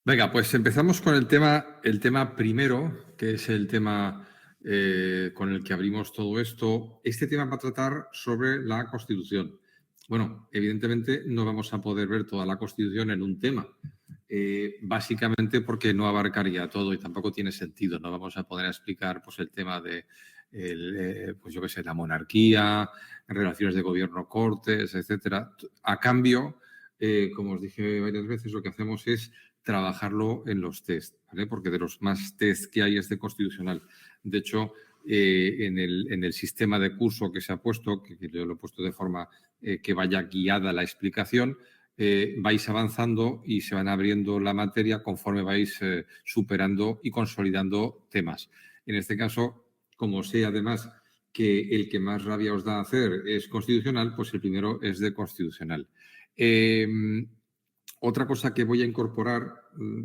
Venga, pues empezamos con el tema primero, que es el tema con el que abrimos todo esto. Este tema va a tratar sobre la Constitución. Bueno, evidentemente no vamos a poder ver toda la Constitución en un tema, básicamente porque no abarcaría todo y tampoco tiene sentido. No vamos a poder explicar pues, el tema de pues yo qué sé, la monarquía, relaciones de gobierno, cortes, etcétera. A cambio, como os dije varias veces, lo que hacemos es trabajarlo en los test, ¿vale? Porque de los más test que hay es de constitucional. De hecho, en el sistema de curso que se ha puesto, que yo lo he puesto de forma que vaya guiada la explicación, vais avanzando y se van abriendo la materia conforme vais superando y consolidando temas. En este caso, como sé además que el que más rabia os da hacer es constitucional, pues el primero es de constitucional. Otra cosa que voy a incorporar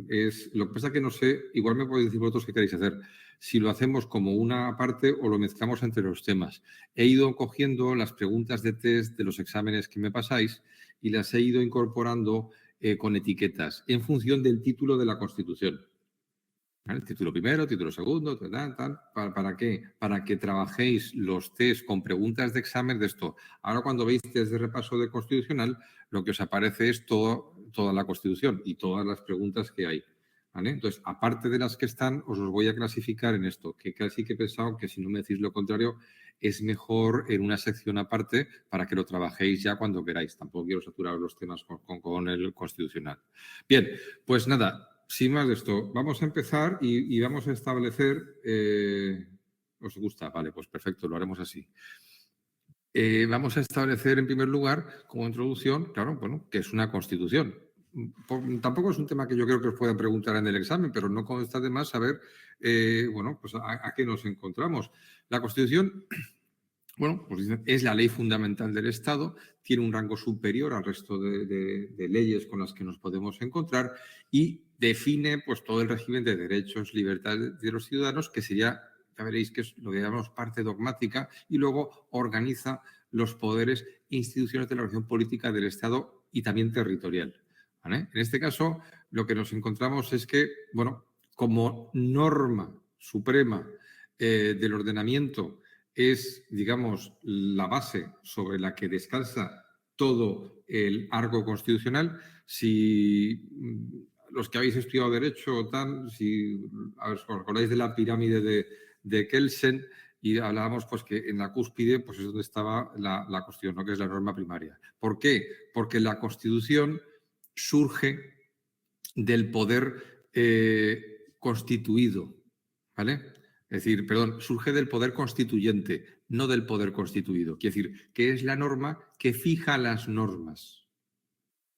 es, lo que pasa que no sé, igual me podéis decir vosotros qué queréis hacer, si lo hacemos como una parte o lo mezclamos entre los temas. He ido cogiendo las preguntas de test de los exámenes que me pasáis y las he ido incorporando con etiquetas en función del título de la Constitución. ¿Vale? Título primero, título segundo, tal. ¿Para qué? Para que trabajéis los test con preguntas de examen de esto. Ahora cuando veis test de repaso de constitucional, lo que os aparece es toda la Constitución y todas las preguntas que hay. ¿Vale? Entonces, aparte de las que están, os los voy a clasificar en esto, que casi que he pensado que si no me decís lo contrario, es mejor en una sección aparte para que lo trabajéis ya cuando queráis. Tampoco quiero saturar los temas con el constitucional. Bien, pues nada, sin más de esto, vamos a empezar y vamos a establecer... ¿Os gusta? Vale, pues perfecto, lo haremos así. Vamos a establecer en primer lugar, como introducción, claro, bueno, que es una constitución. Tampoco es un tema que yo creo que os puedan preguntar en el examen, pero no está de más saber, bueno, pues a qué nos encontramos. La Constitución, bueno, pues es la ley fundamental del Estado, tiene un rango superior al resto de leyes con las que nos podemos encontrar y define pues todo el régimen de derechos, libertades de los ciudadanos, que sería, ya veréis que es lo que llamamos parte dogmática, y luego organiza los poderes e instituciones de la organización política del Estado y también territorial. ¿Vale? En este caso, lo que nos encontramos es que, bueno, como norma suprema del ordenamiento es, digamos, la base sobre la que descansa todo el arco constitucional. Si los que habéis estudiado Derecho o tal, si os acordáis de la pirámide de Kelsen, y hablábamos pues que en la cúspide pues es donde estaba la Constitución, ¿no? Que es la norma primaria. ¿Por qué? Porque la Constitución surge del poder constituido, ¿vale? Es decir, perdón, surge del poder constituyente, no del poder constituido. Quiere decir, que es la norma que fija las normas.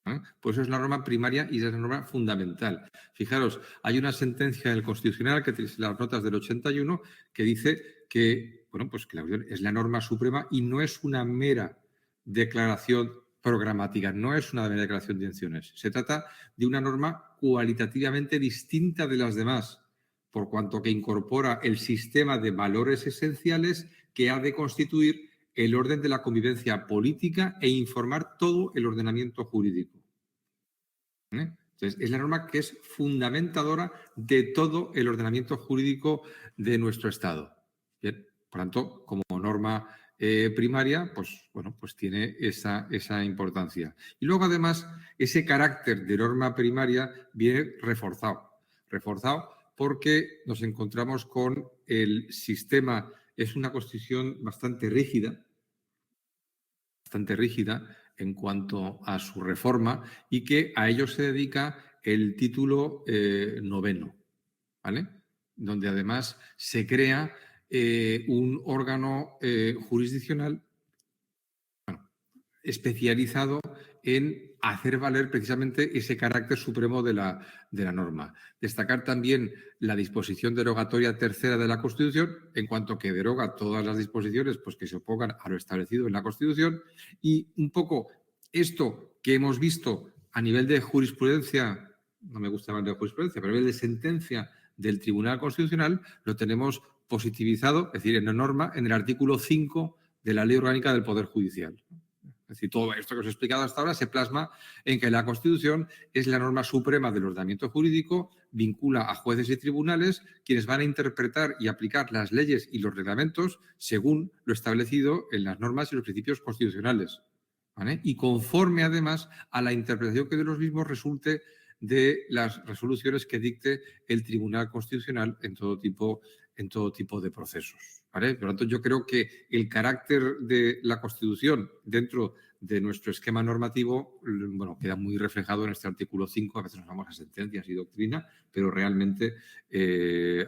¿Eh? Pues eso es la norma primaria y es la norma fundamental. Fijaros, hay una sentencia del Constitucional que tiene las notas del 81 que dice que, bueno, pues que la Constitución es la norma suprema y no es una mera declaración programática, no es una mera declaración de intenciones. Se trata de una norma cualitativamente distinta de las demás, por cuanto que incorpora el sistema de valores esenciales que ha de constituir el orden de la convivencia política e informar todo el ordenamiento jurídico. Entonces, es la norma que es fundamentadora de todo el ordenamiento jurídico de nuestro Estado. Bien, por tanto, como norma primaria, pues bueno, pues tiene esa importancia. Y luego, además, ese carácter de norma primaria viene reforzado. Reforzado porque nos encontramos con el sistema, es una constitución bastante rígida en cuanto a su reforma y que a ello se dedica el título noveno, ¿vale? Donde además se crea un órgano jurisdiccional especializado en hacer valer precisamente ese carácter supremo de la norma. Destacar también la disposición derogatoria tercera de la Constitución, en cuanto que deroga todas las disposiciones pues, que se opongan a lo establecido en la Constitución, y un poco esto que hemos visto a nivel de jurisprudencia, no me gusta hablar de jurisprudencia, pero a nivel de sentencia del Tribunal Constitucional, lo tenemos positivizado, es decir, en la norma, en el artículo 5 de la Ley Orgánica del Poder Judicial. Es decir, todo esto que os he explicado hasta ahora se plasma en que la Constitución es la norma suprema del ordenamiento jurídico, vincula a jueces y tribunales, quienes van a interpretar y aplicar las leyes y los reglamentos según lo establecido en las normas y los principios constitucionales, ¿vale? Y conforme, además, a la interpretación que de los mismos resulte de las resoluciones que dicte el Tribunal Constitucional en todo tipo de procesos, ¿vale? Por lo tanto, yo creo que el carácter de la Constitución dentro de nuestro esquema normativo, bueno, queda muy reflejado en este artículo 5, a veces nos vamos a sentencias y doctrina, pero realmente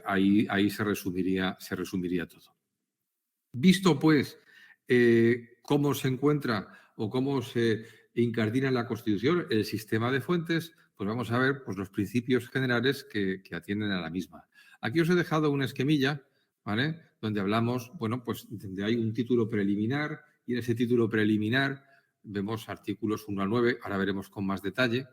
ahí se resumiría todo. Visto, pues, cómo se encuentra o cómo se incardina en la Constitución el sistema de fuentes, pues vamos a ver pues, los principios generales que atienden a la misma. Aquí os he dejado una esquemilla, ¿vale? Donde hablamos, bueno, pues donde hay un título preliminar y en ese título preliminar vemos artículos 1 al 9, ahora veremos con más detalle.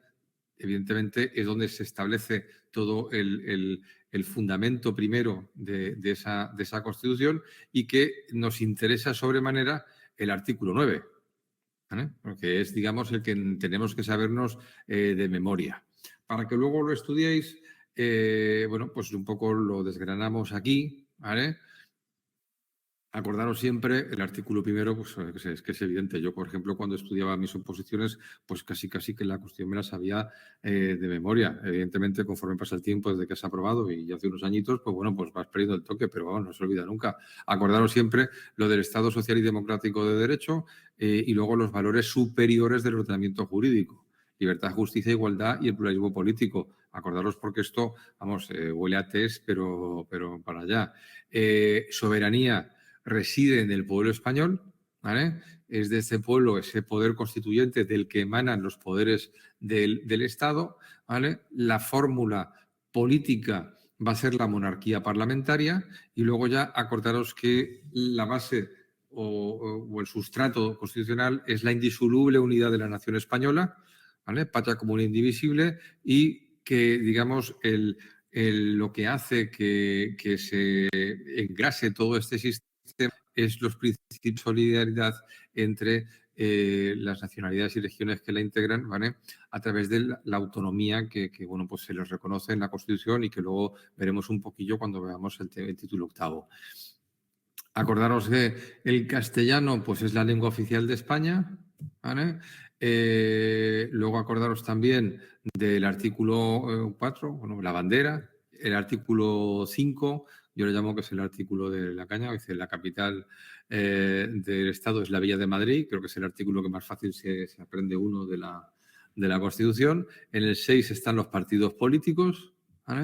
Evidentemente es donde se establece todo el fundamento primero de esa Constitución y que nos interesa sobremanera el artículo 9, ¿vale? Porque es, digamos, el que tenemos que sabernos de memoria. Para que luego lo estudiéis, bueno, pues un poco lo desgranamos aquí, ¿vale? Acordaros siempre, el artículo primero, pues es que es evidente. Yo, por ejemplo, cuando estudiaba mis oposiciones, pues casi que la cuestión me la sabía de memoria. Evidentemente, conforme pasa el tiempo desde que se ha aprobado y hace unos añitos, pues bueno, pues vas perdiendo el toque, pero vamos, no se olvida nunca. Acordaros siempre lo del Estado social y democrático de derecho y luego los valores superiores del ordenamiento jurídico. Libertad, justicia, igualdad y el pluralismo político. Acordaros porque esto, vamos, huele a test, pero para allá. Soberanía reside en el pueblo español, ¿vale? Es de ese pueblo, ese poder constituyente del que emanan los poderes del Estado, ¿vale? La fórmula política va a ser la monarquía parlamentaria y luego ya acordaros que la base o el sustrato constitucional es la indisoluble unidad de la nación española, ¿vale? Patria común e indivisible y que, digamos, lo que hace que se engrase todo este sistema es los principios de solidaridad entre las nacionalidades y regiones que la integran, ¿vale? A través de la autonomía que bueno, pues se les reconoce en la Constitución y que luego veremos un poquillo cuando veamos el título octavo. Acordaros que el castellano pues es la lengua oficial de España, ¿vale? Luego acordaros también del artículo 4, bueno, la bandera, el artículo 5, yo le llamo que es el artículo de la caña, que dice la capital del Estado es la Villa de Madrid, creo que es el artículo que más fácil se aprende uno de la Constitución. En el 6 están los partidos políticos, ¿vale?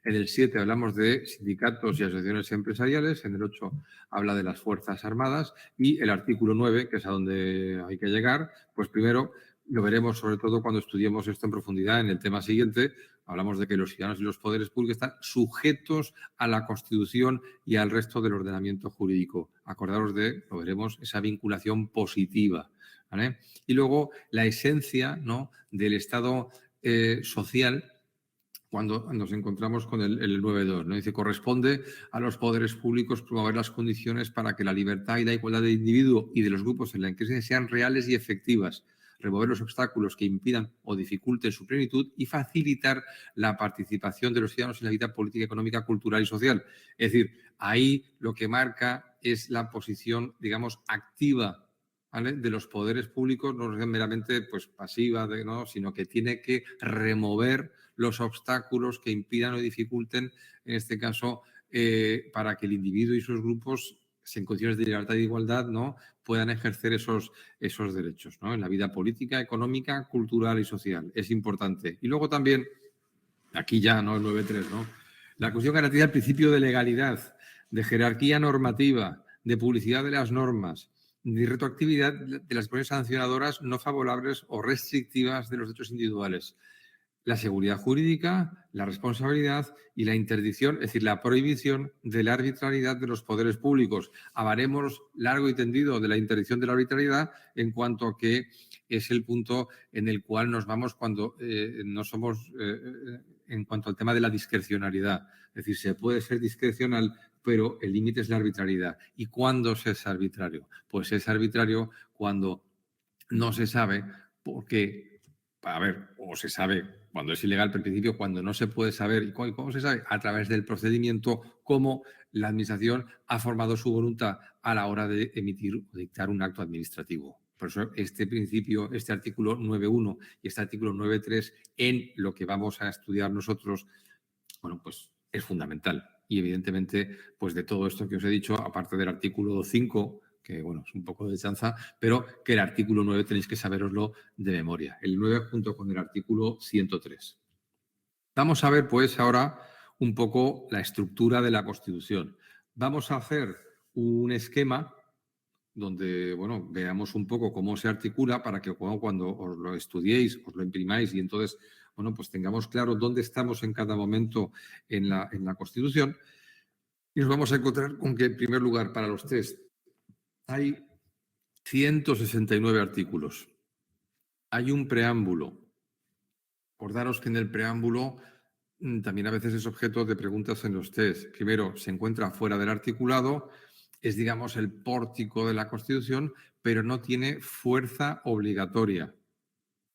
En el 7 hablamos de sindicatos y asociaciones empresariales, en el 8 habla de las Fuerzas Armadas y el artículo 9, que es a donde hay que llegar, pues primero lo veremos sobre todo cuando estudiemos esto en profundidad en el tema siguiente. Hablamos de que los ciudadanos y los poderes públicos están sujetos a la Constitución y al resto del ordenamiento jurídico. Acordaros de, lo veremos, esa vinculación positiva, ¿vale? Y luego la esencia, ¿no?, del Estado social cuando nos encontramos con el 9.2, ¿no? Dice, corresponde a los poderes públicos promover las condiciones para que la libertad y la igualdad del individuo y de los grupos en la que sean reales y efectivas, remover los obstáculos que impidan o dificulten su plenitud y facilitar la participación de los ciudadanos en la vida política, económica, cultural y social. Es decir, ahí lo que marca es la posición, digamos, activa, ¿vale?, de los poderes públicos, no es meramente pues, pasiva, ¿no?, sino que tiene que remover los obstáculos que impidan o dificulten, en este caso, para que el individuo y sus grupos, en condiciones de libertad e igualdad, ¿no?, puedan ejercer esos derechos, ¿no?, en la vida política, económica, cultural y social. Es importante. Y luego también, aquí ya, ¿no?, el 9.3, ¿no?, la Constitución garantiza el principio de legalidad, de jerarquía normativa, de publicidad de las normas, de retroactividad de las disposiciones sancionadoras no favorables o restrictivas de los derechos individuales, la seguridad jurídica, la responsabilidad y la interdicción, es decir, la prohibición de la arbitrariedad de los poderes públicos. Hablaremos largo y tendido de la interdicción de la arbitrariedad en cuanto a que es el punto en el cual nos vamos cuando no somos, en cuanto al tema de la discrecionalidad. Es decir, se puede ser discrecional, pero el límite es la arbitrariedad. ¿Y cuándo se es arbitrario? Pues es arbitrario cuando no se sabe porque, a ver, o se sabe cuando es ilegal, pero en principio cuando no se puede saber. ¿Y cómo se sabe? A través del procedimiento, cómo la Administración ha formado su voluntad a la hora de emitir o dictar un acto administrativo. Por eso este principio, este artículo 9.1 y este artículo 9.3 en lo que vamos a estudiar nosotros, bueno, pues es fundamental. Y evidentemente, pues de todo esto que os he dicho, aparte del artículo 5, que bueno, es un poco de chanza, pero que el artículo 9 tenéis que saberoslo de memoria. El 9 junto con el artículo 103. Vamos a ver, pues, ahora un poco la estructura de la Constitución. Vamos a hacer un esquema donde, bueno, veamos un poco cómo se articula para que cuando os lo estudiéis, os lo imprimáis y entonces, bueno, pues tengamos claro dónde estamos en cada momento en la Constitución. Y nos vamos a encontrar con que, en primer lugar, para los test, hay 169 artículos. Hay un preámbulo. Acordaros que en el preámbulo también a veces es objeto de preguntas en los test. Primero, se encuentra fuera del articulado, es, digamos, el pórtico de la Constitución, pero no tiene fuerza obligatoria.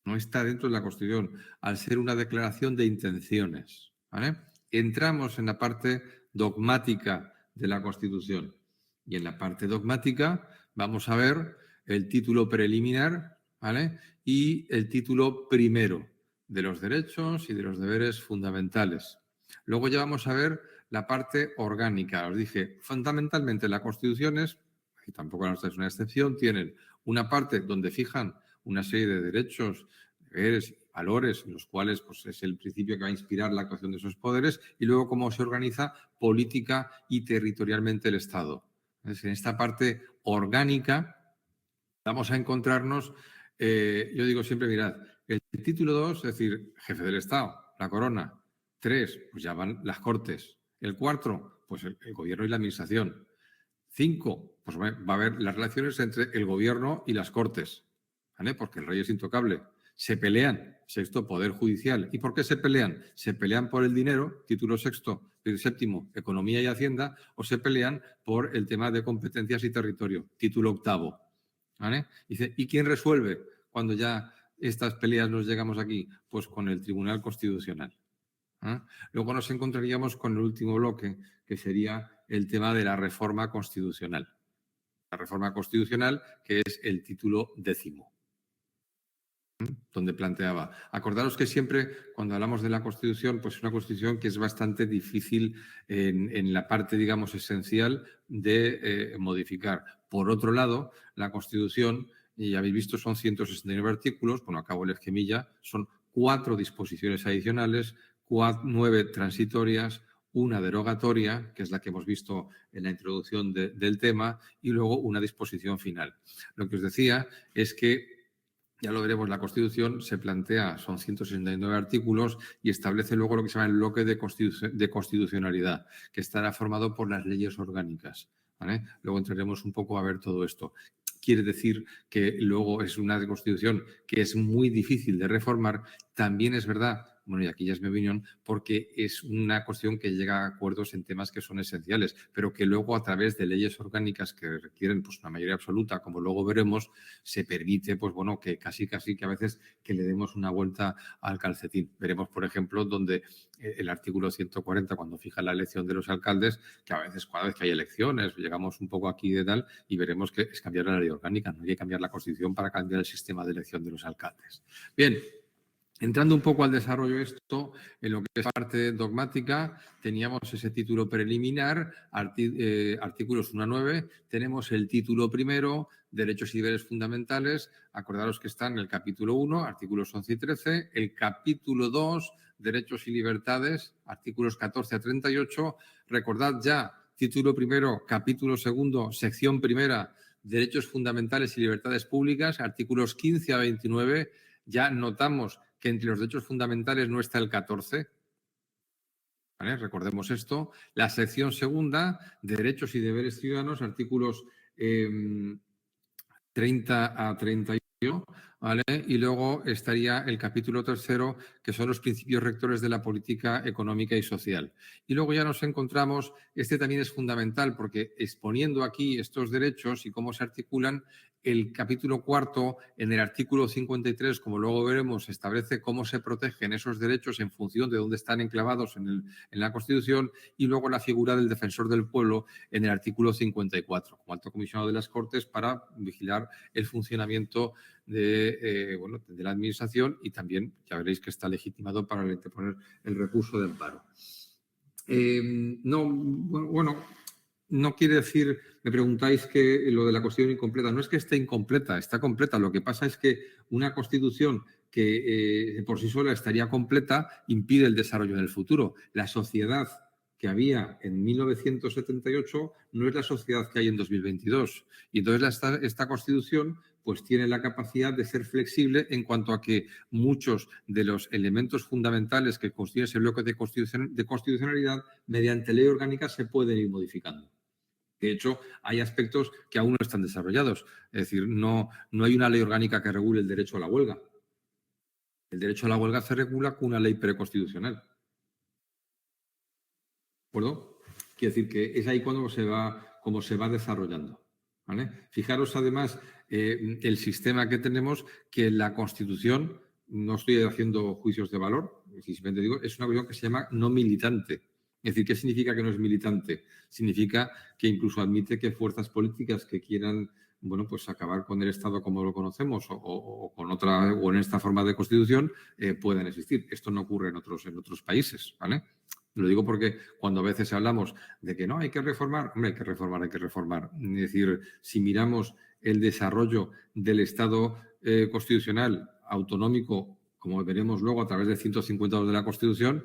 No está dentro de la Constitución, al ser una declaración de intenciones. ¿Vale? Entramos en la parte dogmática de la Constitución. Y en la parte dogmática vamos a ver el título preliminar, ¿vale? Y el título primero de los derechos y de los deberes fundamentales. Luego ya vamos a ver la parte orgánica. Os dije, fundamentalmente las constituciones, y tampoco esta es una excepción, tienen una parte donde fijan una serie de derechos, deberes, valores, en los cuales pues, es el principio que va a inspirar la actuación de esos poderes, y luego cómo se organiza política y territorialmente el Estado. Entonces, en esta parte orgánica vamos a encontrarnos, yo digo siempre, mirad, el título 2, es decir, jefe del Estado, la corona. 3, pues ya van las Cortes. El 4, pues el gobierno y la administración. 5, pues va a haber las relaciones entre el gobierno y las Cortes, ¿vale? Porque el rey es intocable. Se pelean, sexto, poder judicial. ¿Y por qué se pelean? Se pelean por el dinero, título séptimo, economía y hacienda, o se pelean por el tema de competencias y territorio, título octavo. ¿Vale? Dice, ¿y quién resuelve cuando ya estas peleas nos llegamos aquí? Pues con el Tribunal Constitucional. ¿Eh? Luego nos encontraríamos con el último bloque, que sería el tema de la reforma constitucional. La reforma constitucional, que es el título 10, donde planteaba. Acordaros que siempre, cuando hablamos de la Constitución, pues es una Constitución que es bastante difícil en la parte, digamos, esencial de modificar. Por otro lado, la Constitución, y habéis visto, son 169 artículos, bueno, acabo el esquemilla, son 4 disposiciones adicionales, 9 transitorias, una derogatoria, que es la que hemos visto en la introducción del tema, y luego una disposición final. Lo que os decía es que, ya lo veremos, la Constitución se plantea, son 169 artículos y establece luego lo que se llama el bloque de constitucionalidad, que estará formado por las leyes orgánicas. ¿Vale? Luego entraremos un poco a ver todo esto. Quiere decir que luego es una Constitución que es muy difícil de reformar. También es verdad, bueno, y aquí ya es mi opinión, porque es una cuestión que llega a acuerdos en temas que son esenciales, pero que luego a través de leyes orgánicas que requieren pues, una mayoría absoluta, como luego veremos, se permite, pues bueno, que casi que a veces que le demos una vuelta al calcetín. Veremos, por ejemplo, donde el artículo 140, cuando fija la elección de los alcaldes, que a veces, cada vez que hay elecciones, llegamos un poco aquí de tal y veremos que es cambiar la ley orgánica, no hay que cambiar la Constitución para cambiar el sistema de elección de los alcaldes. Bien. Entrando un poco al desarrollo de esto, en lo que es parte dogmática, teníamos ese título preliminar, artículos 1 a 9, tenemos el título primero, derechos y deberes fundamentales, acordaros que está en el capítulo 1, artículos 11 y 13, el capítulo 2, derechos y libertades, artículos 14 a 38, recordad ya, título primero, capítulo segundo, sección primera, derechos fundamentales y libertades públicas, artículos 15 a 29, ya notamos que entre los derechos fundamentales no está el 14. ¿Vale? Recordemos esto. La sección segunda, derechos y deberes ciudadanos, artículos 30 a 31. ¿vale? Y luego estaría el capítulo tercero, que son los principios rectores de la política económica y social. Y luego ya nos encontramos, este también es fundamental, porque exponiendo aquí estos derechos y cómo se articulan, el capítulo cuarto, en el artículo 53, como luego veremos, establece cómo se protegen esos derechos en función de dónde están enclavados en la Constitución, y luego la figura del defensor del pueblo en el artículo 54, como alto comisionado de las Cortes para vigilar el funcionamiento de la Administración, y también ya veréis que está legitimado para interponer el recurso de amparo. No quiere decir, me preguntáis que lo de la Constitución incompleta, no es que esté incompleta, está completa. Lo que pasa es que una Constitución que por sí sola estaría completa impide el desarrollo en el futuro. La sociedad que había en 1978 no es la sociedad que hay en 2022. Y entonces esta Constitución pues tiene la capacidad de ser flexible en cuanto a que muchos de los elementos fundamentales que constituyen ese bloque de constitucionalidad, mediante ley orgánica, se pueden ir modificando. De hecho, hay aspectos que aún no están desarrollados. Es decir, no hay una ley orgánica que regule el derecho a la huelga. El derecho a la huelga se regula con una ley preconstitucional. ¿De acuerdo? Quiere decir que es ahí cuando se va desarrollando. ¿Vale? Fijaros, además, el sistema que tenemos, que la Constitución, no estoy haciendo juicios de valor, simplemente digo, es una cuestión que se llama no militante. Es decir, ¿qué significa que no es militante? Significa que incluso admite que fuerzas políticas que quieran, bueno, pues acabar con el Estado como lo conocemos o con otra, o en esta forma de constitución, puedan existir. Esto no ocurre en otros países, ¿vale? Lo digo porque cuando a veces hablamos de que no, hay que reformar, hombre, hay que reformar. Es decir, si miramos el desarrollo del Estado constitucional autonómico, como veremos luego a través de 152 de la Constitución,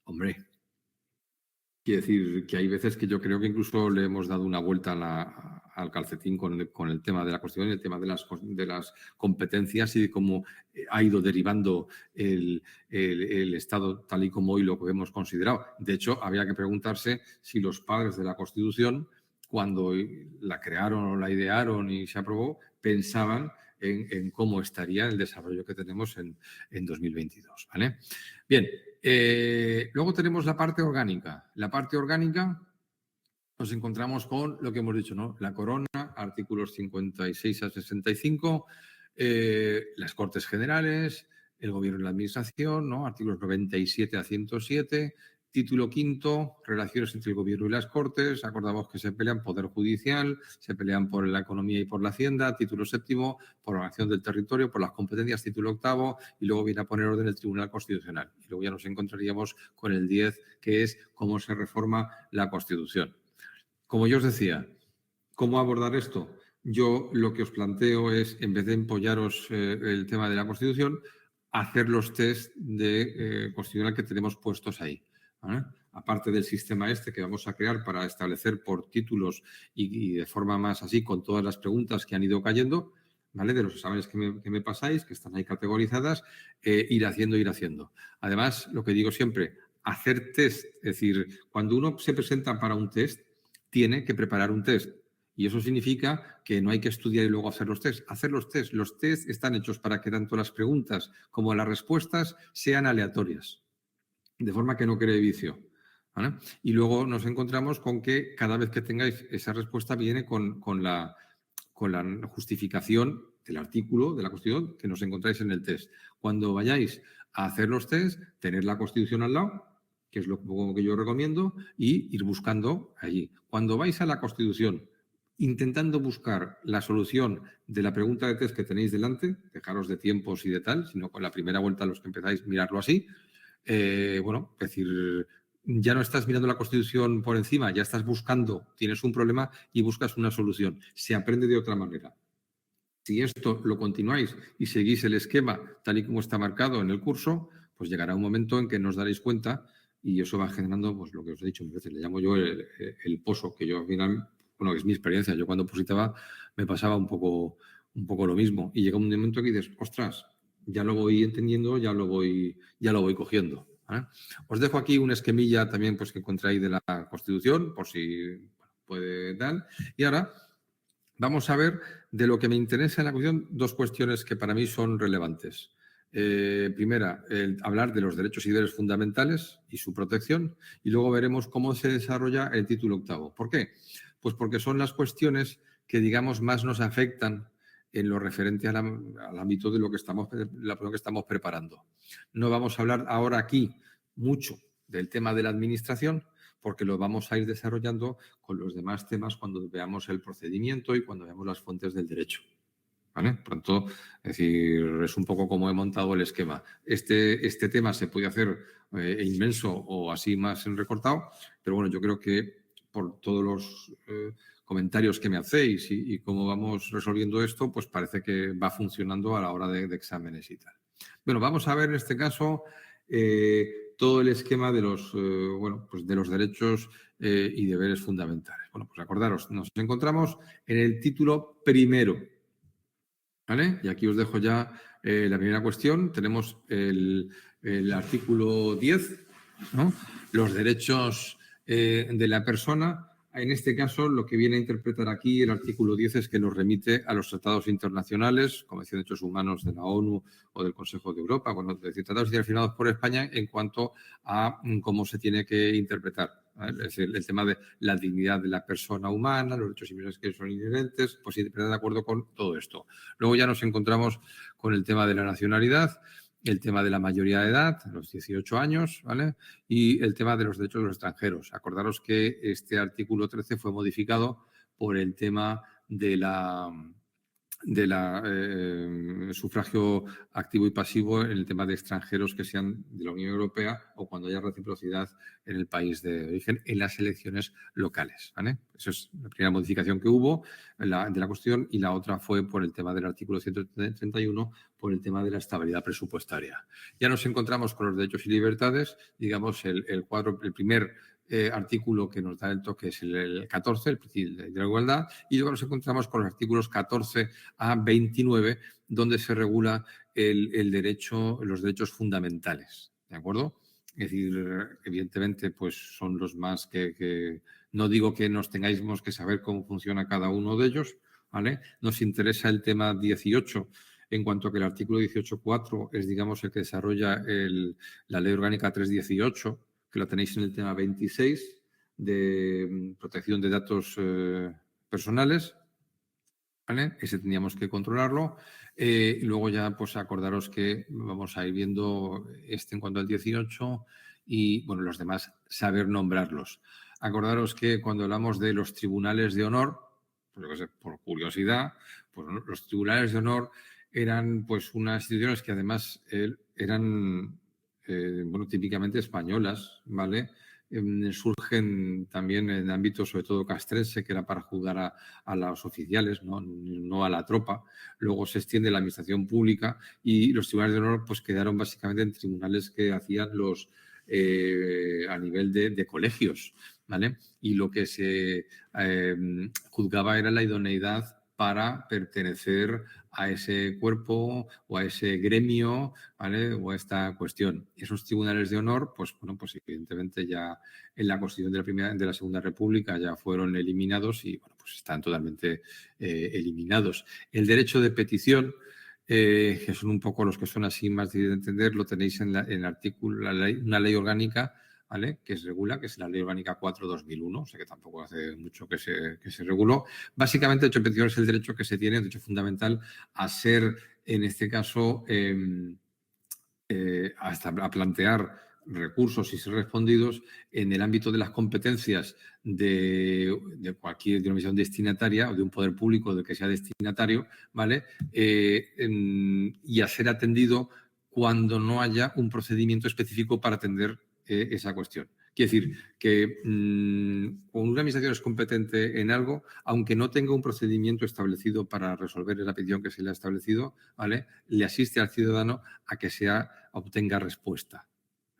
hombre, quiere decir que hay veces que yo creo que incluso le hemos dado una vuelta al calcetín con el tema de la Constitución y el tema de las competencias y de cómo ha ido derivando el Estado tal y como hoy lo hemos considerado. De hecho, había que preguntarse si los padres de la Constitución, cuando la crearon o la idearon y se aprobó, pensaban en cómo estaría el desarrollo que tenemos en 2022. ¿Vale? Bien, luego tenemos la parte orgánica. La parte orgánica nos encontramos con lo que hemos dicho, ¿no? La corona, artículos 56 a 65, las Cortes Generales, el Gobierno y la Administración, ¿no? Artículos 97 a 107, título quinto, relaciones entre el Gobierno y las Cortes. Acordamos que se pelean Poder Judicial, se pelean por la economía y por la Hacienda. Título séptimo, por la acción del territorio, por las competencias. Título octavo, y luego viene a poner orden el Tribunal Constitucional. Y luego ya nos encontraríamos con el 10, que es cómo se reforma la Constitución. Como yo os decía, ¿cómo abordar esto? Yo lo que os planteo es, en vez de empollaros el tema de la Constitución, hacer los test de constitucional que tenemos puestos ahí. ¿Vale? Aparte del sistema este que vamos a crear para establecer por títulos y de forma más así, con todas las preguntas que han ido cayendo, ¿vale? De los exámenes que me pasáis, que están ahí categorizadas, ir haciendo. Además, lo que digo siempre, hacer test, es decir, cuando uno se presenta para un test, tiene que preparar un test. Y eso significa que no hay que estudiar y luego hacer los test. Hacer los test. Los test están hechos para que tanto las preguntas como las respuestas sean aleatorias, de forma que no cree vicio. ¿Vale? Y luego nos encontramos con que cada vez que tengáis esa respuesta viene con la justificación del artículo de la Constitución que nos encontráis en el test. Cuando vayáis a hacer los test, tener la Constitución al lado, que es lo que yo recomiendo, y ir buscando allí. Cuando vais a la Constitución, intentando buscar la solución de la pregunta de test que tenéis delante, dejaros de tiempos y de tal, sino con la primera vuelta los que empezáis, mirarlo así. Es decir, ya no estás mirando la Constitución por encima, ya estás buscando, tienes un problema y buscas una solución. Se aprende de otra manera. Si esto lo continuáis y seguís el esquema tal y como está marcado en el curso, pues llegará un momento en que nos daréis cuenta y eso va generando, pues lo que os he dicho, a veces le llamo yo el pozo, que yo al final, bueno, es mi experiencia. Yo cuando positaba me pasaba un poco lo mismo y llega un momento que dices, ostras, ya lo voy entendiendo, ya lo voy cogiendo. ¿Vale? Os dejo aquí un esquemilla también pues que encontráis de la Constitución, por si puede dar. Y ahora Vamos a ver de lo que me interesa en la cuestión, dos cuestiones que para mí son relevantes. Primera, hablar de los derechos y deberes fundamentales y su protección, y luego veremos cómo se desarrolla el título octavo. ¿Por qué? Pues porque son las cuestiones que, digamos, más nos afectan en lo referente al ámbito de lo que estamos preparando. No vamos a hablar ahora aquí mucho del tema de la administración, porque lo vamos a ir desarrollando con los demás temas cuando veamos el procedimiento y cuando veamos las fuentes del derecho. ¿Vale? Por tanto, es decir, es un poco como he montado el esquema. Este tema se puede hacer inmenso o así más recortado, pero bueno, yo creo que por todos los comentarios que me hacéis y cómo vamos resolviendo esto, pues parece que va funcionando a la hora de exámenes y tal. Bueno, vamos a ver en este caso todo el esquema de los, pues de los derechos y deberes fundamentales. Bueno, pues acordaros, nos encontramos en el título primero. ¿Vale? Y aquí os dejo ya la primera cuestión. Tenemos el artículo 10, ¿no? Los derechos de la persona. En este caso, lo que viene a interpretar aquí el artículo 10 es que nos remite a los tratados internacionales, Convención de Derechos Humanos de la ONU o del Consejo de Europa, bueno, es decir, tratados firmados por España en cuanto a cómo se tiene que interpretar. ¿Vale? Es decir, el tema de la dignidad de la persona humana, los derechos civiles que son inherentes, pues interpretar de acuerdo con todo esto. Luego ya nos encontramos con el tema de la nacionalidad, el tema de la mayoría de edad, los 18 años, ¿vale? Y el tema de los derechos de los extranjeros. Acordaros que este artículo 13 fue modificado por el tema de la sufragio activo y pasivo en el tema de extranjeros que sean de la Unión Europea o cuando haya reciprocidad en el país de origen en las elecciones locales. ¿Vale? Esa es la primera modificación que hubo de la cuestión y la otra fue por el tema del artículo 131 por el tema de la estabilidad presupuestaria. Ya nos encontramos con los derechos y libertades, digamos el primer artículo que nos da el toque es el 14, el principio de la igualdad, y luego nos encontramos con los artículos 14 a 29, donde se regula el derecho, los derechos fundamentales. ¿De acuerdo? Es decir, evidentemente, pues son los más que no digo que nos tengamos que saber cómo funciona cada uno de ellos, ¿vale? Nos interesa el tema 18, en cuanto a que el artículo 18.4 es, digamos, el que desarrolla la Ley Orgánica 318, que lo tenéis en el tema 26 de protección de datos personales. ¿Vale? Ese teníamos que controlarlo. Luego ya, pues acordaros que vamos a ir viendo este en cuanto al 18 y, bueno, los demás, saber nombrarlos. Acordaros que cuando hablamos de los tribunales de honor, pues, por curiosidad, pues los tribunales de honor eran pues unas instituciones que además eran bueno, típicamente españolas, ¿vale? Surgen también en ámbitos sobre todo castrense, que era para juzgar a los oficiales, no a la tropa. Luego se extiende la administración pública y los tribunales de honor pues quedaron básicamente en tribunales que hacían los a nivel de colegios, ¿vale? Y lo que se juzgaba era la idoneidad para pertenecer a ese cuerpo o a ese gremio, ¿vale? O a esta cuestión. Y esos tribunales de honor, pues bueno, pues evidentemente ya en la Constitución de la Segunda República ya fueron eliminados y bueno, pues están totalmente eliminados. El derecho de petición, que son un poco los que son así más de entender, lo tenéis en el artículo, una ley orgánica, ¿vale? Que se regula, que es la Ley Orgánica 4/2001, o sea que tampoco hace mucho que se reguló. Básicamente, el derecho de petición es el derecho que se tiene, el derecho fundamental, a ser, en este caso, hasta a plantear recursos y ser respondidos en el ámbito de las competencias de cualquier denominación destinataria o de un poder público del que sea destinatario, ¿vale? Y a ser atendido cuando no haya un procedimiento específico para atender esa cuestión. Quiere decir que cuando una administración es competente en algo, aunque no tenga un procedimiento establecido para resolver la petición que se le ha establecido, ¿vale? Le asiste al ciudadano a que obtenga respuesta.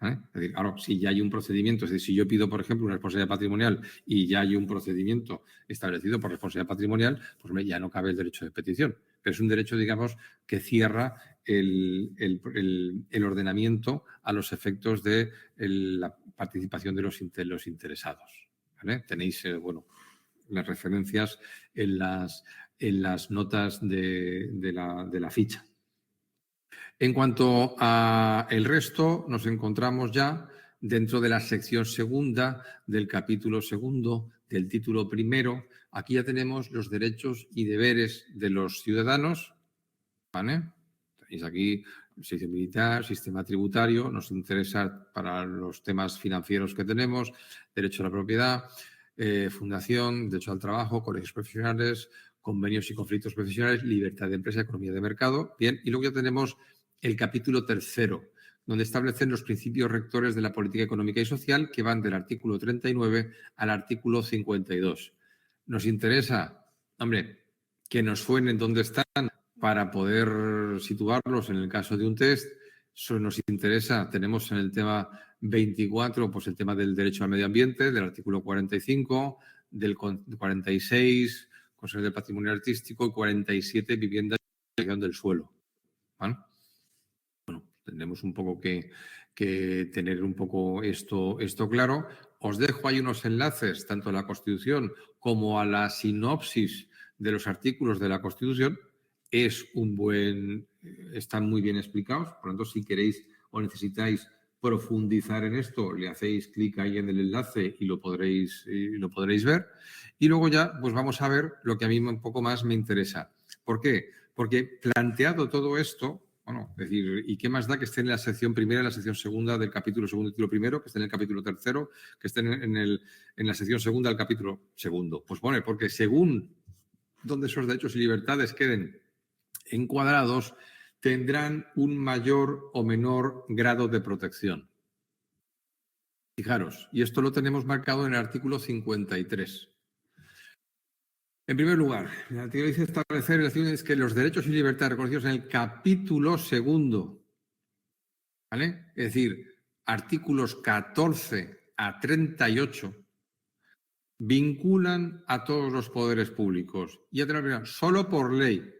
¿Vale? Es decir, ahora, si ya hay un procedimiento, es decir, si yo pido, por ejemplo, una responsabilidad patrimonial y ya hay un procedimiento establecido por responsabilidad patrimonial, pues ya no cabe el derecho de petición. Pero es un derecho, digamos, que cierra el ordenamiento a los efectos de la participación de los interesados. ¿Vale? Tenéis, bueno, las referencias en en las notas de la ficha. En cuanto al resto, nos encontramos ya dentro de la sección segunda del capítulo segundo del título primero. Aquí ya tenemos los derechos y deberes de los ciudadanos, ¿vale? Tenéis aquí sección militar, sistema tributario, nos interesa para los temas financieros que tenemos, derecho a la propiedad, fundación, derecho al trabajo, colegios profesionales, convenios y conflictos profesionales, libertad de empresa, economía de mercado. Bien, y luego ya tenemos el capítulo tercero, donde establecen los principios rectores de la política económica y social, que van del artículo 39 al artículo 52. Nos interesa, hombre, que nos suenen dónde están para poder situarlos en el caso de un test. Eso nos interesa. Tenemos en el tema 24, pues el tema del derecho al medio ambiente, del artículo 45, del 46, Consejo del Patrimonio Artístico, y 47, vivienda y protección del suelo. ¿Vale? Bueno, tendremos un poco que tener un poco esto claro. Os dejo ahí unos enlaces, tanto a la Constitución como a la sinopsis de los artículos de la Constitución. Están muy bien explicados. Por lo tanto, si queréis o necesitáis profundizar en esto, le hacéis clic ahí en el enlace y lo podréis ver. Y luego ya, pues vamos a ver lo que a mí un poco más me interesa. ¿Por qué? Porque planteado todo esto, bueno, es decir, ¿y qué más da que esté en la sección primera, en la sección segunda del capítulo segundo, título primero, que esté en el capítulo tercero, que esté en la sección segunda del capítulo segundo? Pues bueno, porque según donde esos derechos y libertades queden encuadrados, tendrán un mayor o menor grado de protección. Fijaros, y esto lo tenemos marcado en el artículo 53. En primer lugar, el artículo dice establecer relaciones que los derechos y libertades reconocidos en el capítulo segundo, ¿vale? Es decir, artículos 14 a 38, vinculan a todos los poderes públicos y a solo por ley,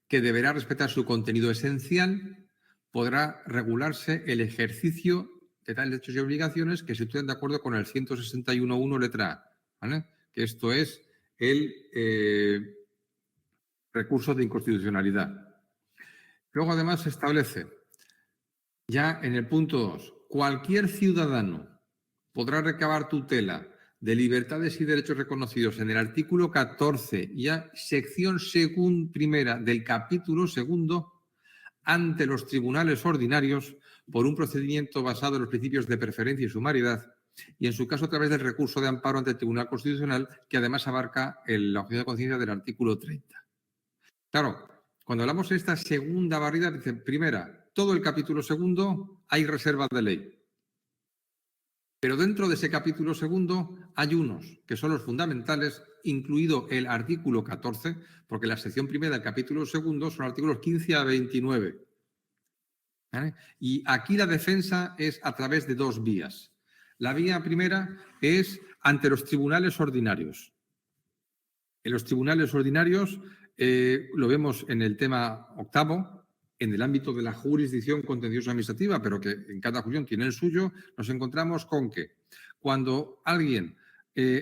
que deberá respetar su contenido esencial, podrá regularse el ejercicio de tales derechos y obligaciones que se estén de acuerdo con el 161.1 letra A, ¿vale? Que esto es el recurso de inconstitucionalidad. Luego, además, se establece ya en el punto 2, cualquier ciudadano podrá recabar tutela de libertades y derechos reconocidos en el artículo 14, ya sección primera del capítulo segundo, ante los tribunales ordinarios por un procedimiento basado en los principios de preferencia y sumariedad, y en su caso a través del recurso de amparo ante el Tribunal Constitucional, que además abarca la objeción de conciencia del artículo 30. Claro, cuando hablamos de esta segunda barrida, dice, primera, todo el capítulo segundo hay reservas de ley. Pero dentro de ese capítulo segundo hay unos que son los fundamentales, incluido el artículo 14, porque la sección primera del capítulo segundo son artículos 15 a 29. ¿Vale? Y aquí la defensa es a través de dos vías. La vía primera es ante los tribunales ordinarios. En los tribunales ordinarios lo vemos en el tema octavo, en el ámbito de la jurisdicción contenciosa administrativa, pero que en cada jurisdicción tiene el suyo, nos encontramos con que cuando alguien,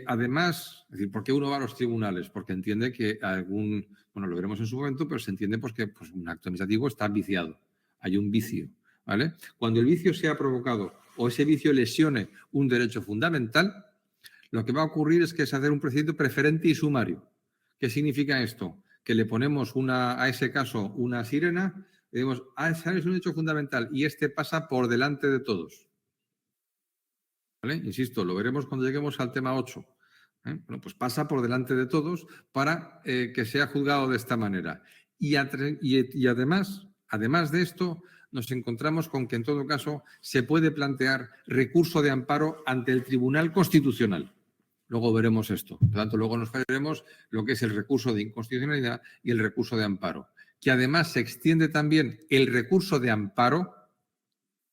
además, es decir, ¿por qué uno va a los tribunales? Porque entiende que bueno, lo veremos en su momento, pero se entiende pues, que pues, un acto administrativo está viciado, hay un vicio, ¿vale? Cuando el vicio sea provocado o ese vicio lesione un derecho fundamental, lo que va a ocurrir es que se hace un procedimiento preferente y sumario. ¿Qué significa esto? Que le ponemos a ese caso una sirena y decimos, es un hecho fundamental y este pasa por delante de todos. ¿Vale? Insisto, lo veremos cuando lleguemos al tema 8. Bueno, pues pasa por delante de todos para que sea juzgado de esta manera. Y además de esto, nos encontramos con que en todo caso se puede plantear recurso de amparo ante el Tribunal Constitucional. Luego veremos esto. Por lo tanto, luego nos veremos lo que es el recurso de inconstitucionalidad y el recurso de amparo. Que además se extiende también el recurso de amparo,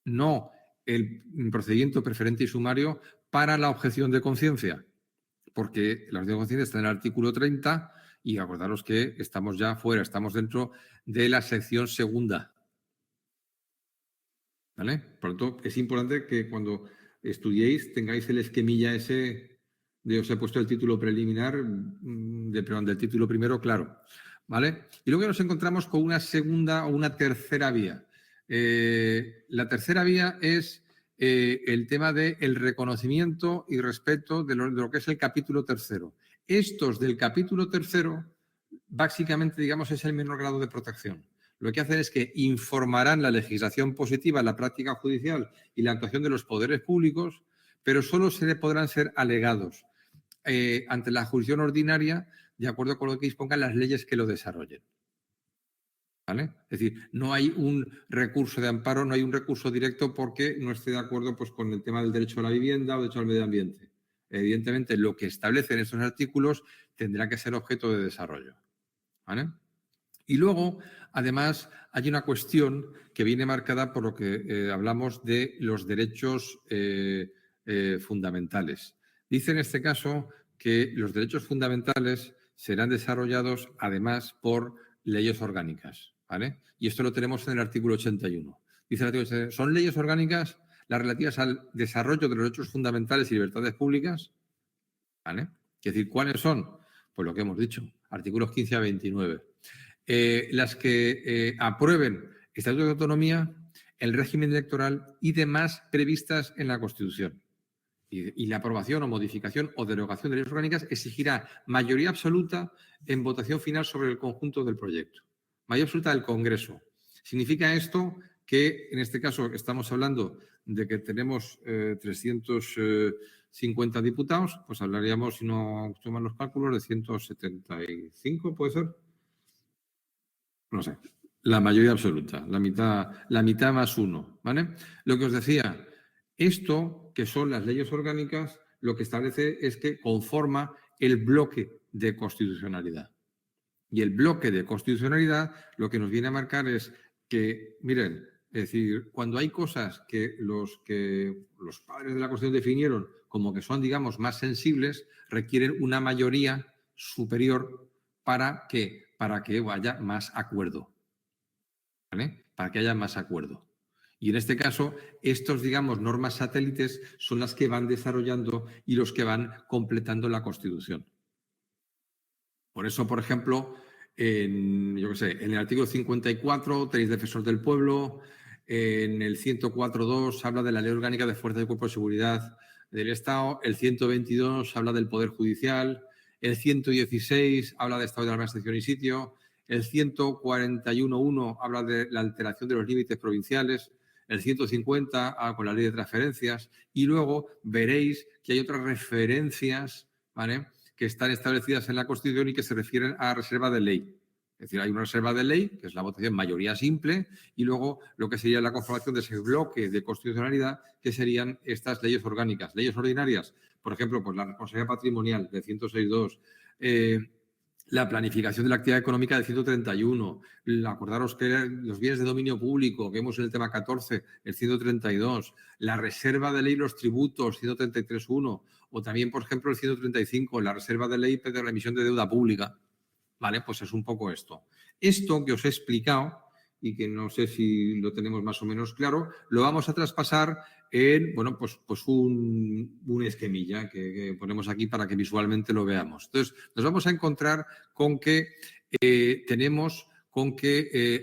no el procedimiento preferente y sumario, para la objeción de conciencia. Porque la objeción de conciencia está en el artículo 30 y acordaros que estamos ya fuera, estamos dentro de la sección segunda. ¿Vale? Por lo tanto, es importante que cuando estudiéis tengáis el esquemilla ese Yo os he puesto el título preliminar, perdón, del título primero, claro. ¿Vale? Y luego nos encontramos con una segunda o una tercera vía. La tercera vía es el tema del reconocimiento y respeto de lo que es el capítulo tercero. Estos del capítulo tercero, básicamente, digamos, es el menor grado de protección. Lo que hacen es que informarán la legislación positiva, la práctica judicial y la actuación de los poderes públicos, pero solo podrán ser alegados ante la jurisdicción ordinaria de acuerdo con lo que dispongan las leyes que lo desarrollen. ¿Vale? Es decir, no hay un recurso de amparo, no hay un recurso directo porque no esté de acuerdo pues, con el tema del derecho a la vivienda o derecho al medio ambiente. Evidentemente, lo que establecen estos artículos tendrá que ser objeto de desarrollo. ¿Vale? Y luego, además, hay una cuestión que viene marcada por lo que hablamos de los derechos fundamentales. Dice en este caso que los derechos fundamentales serán desarrollados, además, por leyes orgánicas. ¿Vale? Y esto lo tenemos en el artículo 81. Dice el artículo 81, ¿son leyes orgánicas las relativas al desarrollo de los derechos fundamentales y libertades públicas? ¿Vale? Es decir, ¿cuáles son? Pues lo que hemos dicho, artículos 15 a 29. Las que aprueben estatuto de autonomía, el régimen electoral y demás previstas en la Constitución. Y la aprobación o modificación o derogación de leyes orgánicas exigirá mayoría absoluta en votación final sobre el conjunto del proyecto. Mayoría absoluta del Congreso. Significa esto que, en este caso, estamos hablando de que tenemos 350 diputados, pues hablaríamos, si no toman los cálculos, de 175, ¿puede ser? No sé, la mayoría absoluta, la mitad más uno, ¿vale? Lo que os decía, esto, que son las leyes orgánicas, lo que establece es que conforma el bloque de constitucionalidad. Y el bloque de constitucionalidad lo que nos viene a marcar es que, miren, es decir, cuando hay cosas que los padres de la Constitución definieron como que son, digamos, más sensibles, requieren una mayoría superior para que haya más acuerdo. ¿Vale? Para que haya más acuerdo. Y en este caso, estos, digamos, normas satélites son las que van desarrollando y los que van completando la Constitución. Por eso, por ejemplo, en el artículo 54 tenéis defensor del pueblo, en el 104.2 habla de la Ley Orgánica de Fuerzas y Cuerpos de Seguridad del Estado, el 122 habla del Poder Judicial, el 116 habla de Estado de alarma, excepción y sitio, el 141.1 habla de la alteración de los límites provinciales, el 150 con la ley de transferencias y luego veréis que hay otras referencias, ¿vale?, que están establecidas en la Constitución y que se refieren a reserva de ley. Es decir, hay una reserva de ley, que es la votación mayoría simple, y luego lo que sería la conformación de ese bloque de constitucionalidad, que serían estas leyes orgánicas. Leyes ordinarias, por ejemplo, pues la responsabilidad patrimonial de 106.2, la planificación de la actividad económica de 131, acordaros que los bienes de dominio público, que vemos en el tema 14, el 132, la reserva de ley y los tributos, 133.1, o también, por ejemplo, el 135, la reserva de ley de la emisión de deuda pública. ¿Vale? Pues es un poco esto. Esto que os he explicado, y que no sé si lo tenemos más o menos claro, lo vamos a traspasar en, bueno, pues un esquemilla que ponemos aquí para que visualmente lo veamos. Entonces, nos vamos a encontrar con que tenemos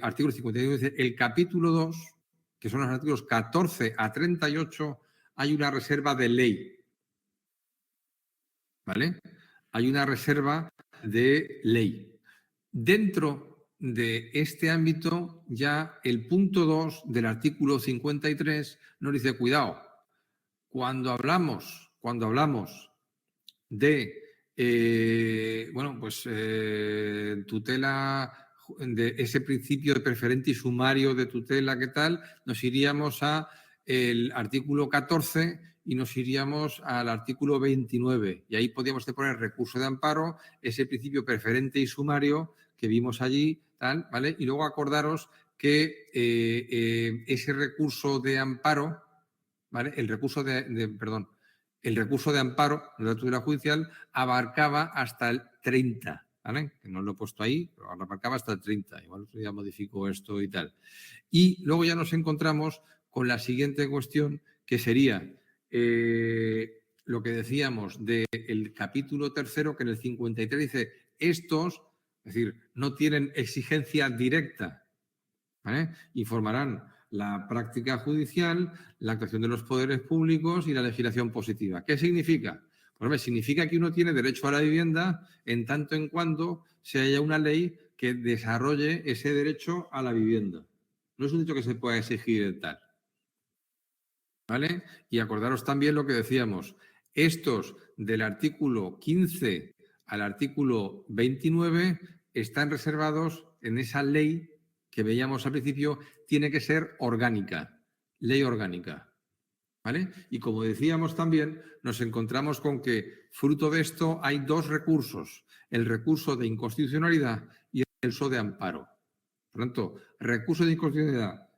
artículo 51 dice, el capítulo 2, que son los artículos 14 a 38, hay una reserva de ley. ¿Vale? Hay una reserva de ley. Dentro de este ámbito, ya el punto 2 del artículo 53 nos dice, cuidado, cuando hablamos de tutela, de ese principio de preferente y sumario de tutela, ¿qué tal? Nos iríamos al artículo 14 y nos iríamos al artículo 29. Y ahí podríamos poner recurso de amparo, ese principio preferente y sumario que vimos allí, tal, ¿vale? Y luego acordaros que ese recurso de amparo, ¿vale? El recurso de amparo de la tutela judicial abarcaba hasta el 30, ¿vale? Que no lo he puesto ahí, pero abarcaba hasta el 30. Igual ya modifico esto y tal. Y luego ya nos encontramos con la siguiente cuestión, que sería lo que decíamos del capítulo 3, que en el 53 dice estos, es decir, no tienen exigencia directa, ¿vale? Informarán la práctica judicial, la actuación de los poderes públicos y la legislación positiva. ¿Qué significa? Pues significa que uno tiene derecho a la vivienda en tanto en cuanto se haya una ley que desarrolle ese derecho a la vivienda. No es un derecho que se pueda exigir tal. ¿Vale? Y acordaros también lo que decíamos. Estos del artículo 15 al artículo 29 están reservados en esa ley que veíamos al principio, tiene que ser orgánica, ley orgánica. ¿Vale? Y como decíamos también, nos encontramos con que fruto de esto hay dos recursos, el recurso de inconstitucionalidad y el recurso de amparo. Por lo tanto, recurso de inconstitucionalidad,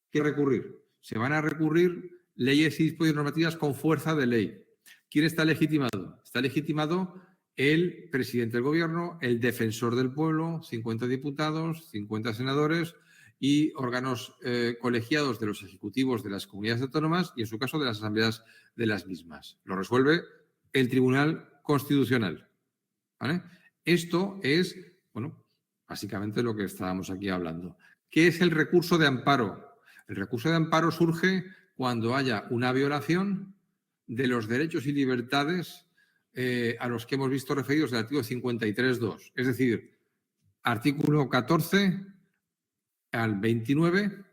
¿qué recurrir? Se van a recurrir leyes y disposiciones normativas con fuerza de ley. ¿Quién está legitimado? Está legitimado el presidente del gobierno, el defensor del pueblo, 50 diputados, 50 senadores y órganos colegiados de los ejecutivos de las comunidades autónomas y, en su caso, de las asambleas de las mismas. Lo resuelve el Tribunal Constitucional. ¿Vale? Esto es, bueno, básicamente lo que estábamos aquí hablando. ¿Qué es el recurso de amparo? El recurso de amparo surge cuando haya una violación de los derechos y libertades a los que hemos visto referidos del artículo 53.2. Es decir, artículo 14 al 29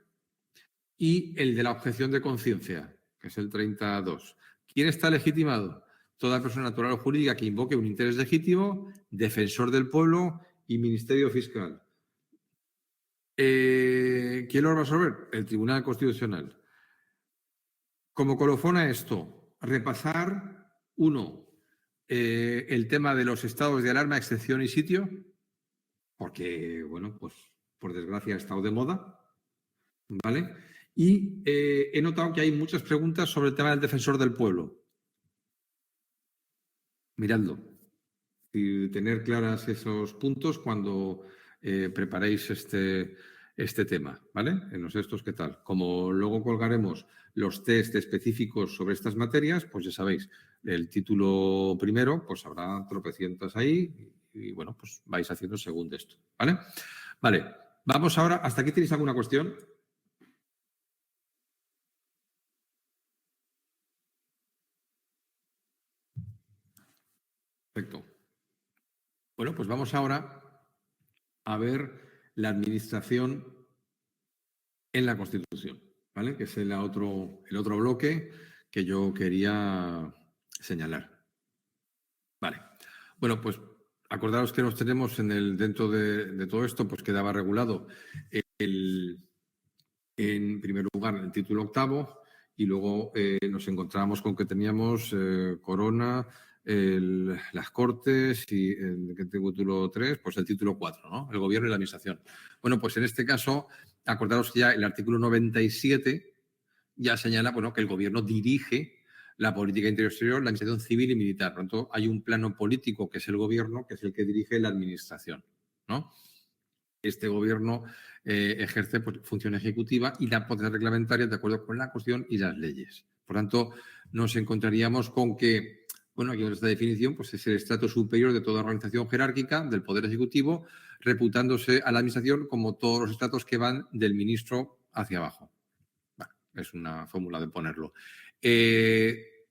y el de la objeción de conciencia, que es el 32. ¿Quién está legitimado? Toda persona natural o jurídica que invoque un interés legítimo, defensor del pueblo y Ministerio Fiscal. ¿Quién lo va a resolver? El Tribunal Constitucional. Como colofón a esto, repasar, uno, el tema de los estados de alarma, excepción y sitio, porque, bueno, pues por desgracia ha estado de moda, ¿vale? Y he notado que hay muchas preguntas sobre el tema del defensor del pueblo. Miradlo. Y tener claras esos puntos cuando preparéis este tema, ¿vale? En los textos, ¿qué tal? Como luego colgaremos los test específicos sobre estas materias, pues ya sabéis, el título primero, pues habrá tropecientas ahí y bueno, pues vais haciendo según esto, ¿vale? Vale, vamos ahora, ¿hasta aquí tenéis alguna cuestión? Perfecto. Bueno, pues vamos ahora a ver la administración en la Constitución, ¿vale? Que es el otro bloque que yo quería señalar. Vale. Bueno, pues acordaros que nos tenemos dentro de todo esto, pues quedaba regulado en primer lugar el título octavo y luego nos encontrábamos con que teníamos Corona, las Cortes y el título 3, pues el título 4, ¿no? El Gobierno y la Administración. Bueno, pues en este caso, acordaros que ya el artículo 97 ya señala, bueno, que el Gobierno dirige la política interior-exterior, la administración civil y militar. Por lo tanto, hay un plano político que es el Gobierno, que es el que dirige la administración, ¿no? Este Gobierno ejerce pues, función ejecutiva y la potestad reglamentaria de acuerdo con la Constitución y las leyes. Por tanto, nos encontraríamos con que, bueno, aquí en esta definición, pues es el estrato superior de toda organización jerárquica del Poder Ejecutivo, reputándose a la Administración como todos los estratos que van del ministro hacia abajo. Bueno, es una fórmula de ponerlo.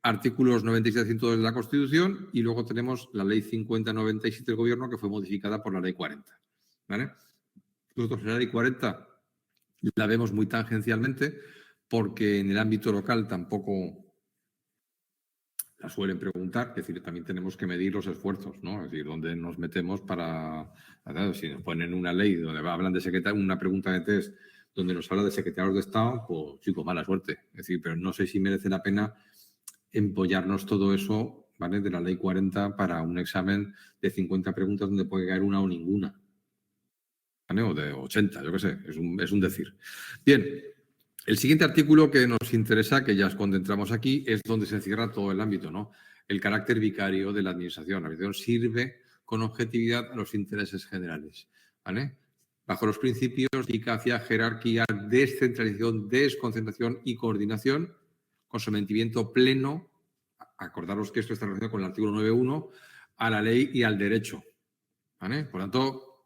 Artículos 97 y 102 de la Constitución y luego tenemos la Ley 50/97 del Gobierno que fue modificada por la Ley 40. ¿Vale? Nosotros en la Ley 40 la vemos muy tangencialmente porque en el ámbito local tampoco la suelen preguntar, es decir, también tenemos que medir los esfuerzos, ¿no? Es decir, dónde nos metemos para... Si nos ponen una ley donde hablan de secretario, una pregunta de test donde nos habla de secretarios de Estado, pues chico, mala suerte. Es decir, pero no sé si merece la pena empollarnos todo eso, ¿vale? De la Ley 40 para un examen de 50 preguntas donde puede caer una o ninguna. ¿Vale? O de 80, yo qué sé, es un decir. Bien, el siguiente artículo que nos interesa, que ya es cuando entramos aquí, es donde se encierra todo el ámbito, ¿no? El carácter vicario de la administración. La administración sirve con objetividad a los intereses generales, ¿vale? Bajo los principios de eficacia, jerarquía, descentralización, desconcentración y coordinación, con sometimiento pleno acordaros que esto está relacionado con el artículo 9.1, a la ley y al derecho. ¿Vale? Por lo tanto,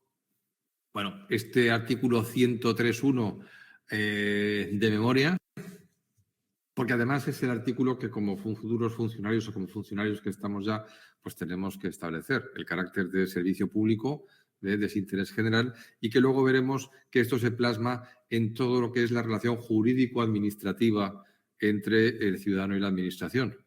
bueno, este artículo 103.1 de memoria, porque además es el artículo que como futuros funcionarios o como funcionarios que estamos ya, pues tenemos que establecer el carácter de servicio público, de desinterés general, y que luego veremos que esto se plasma en todo lo que es la relación jurídico-administrativa entre el ciudadano y la administración.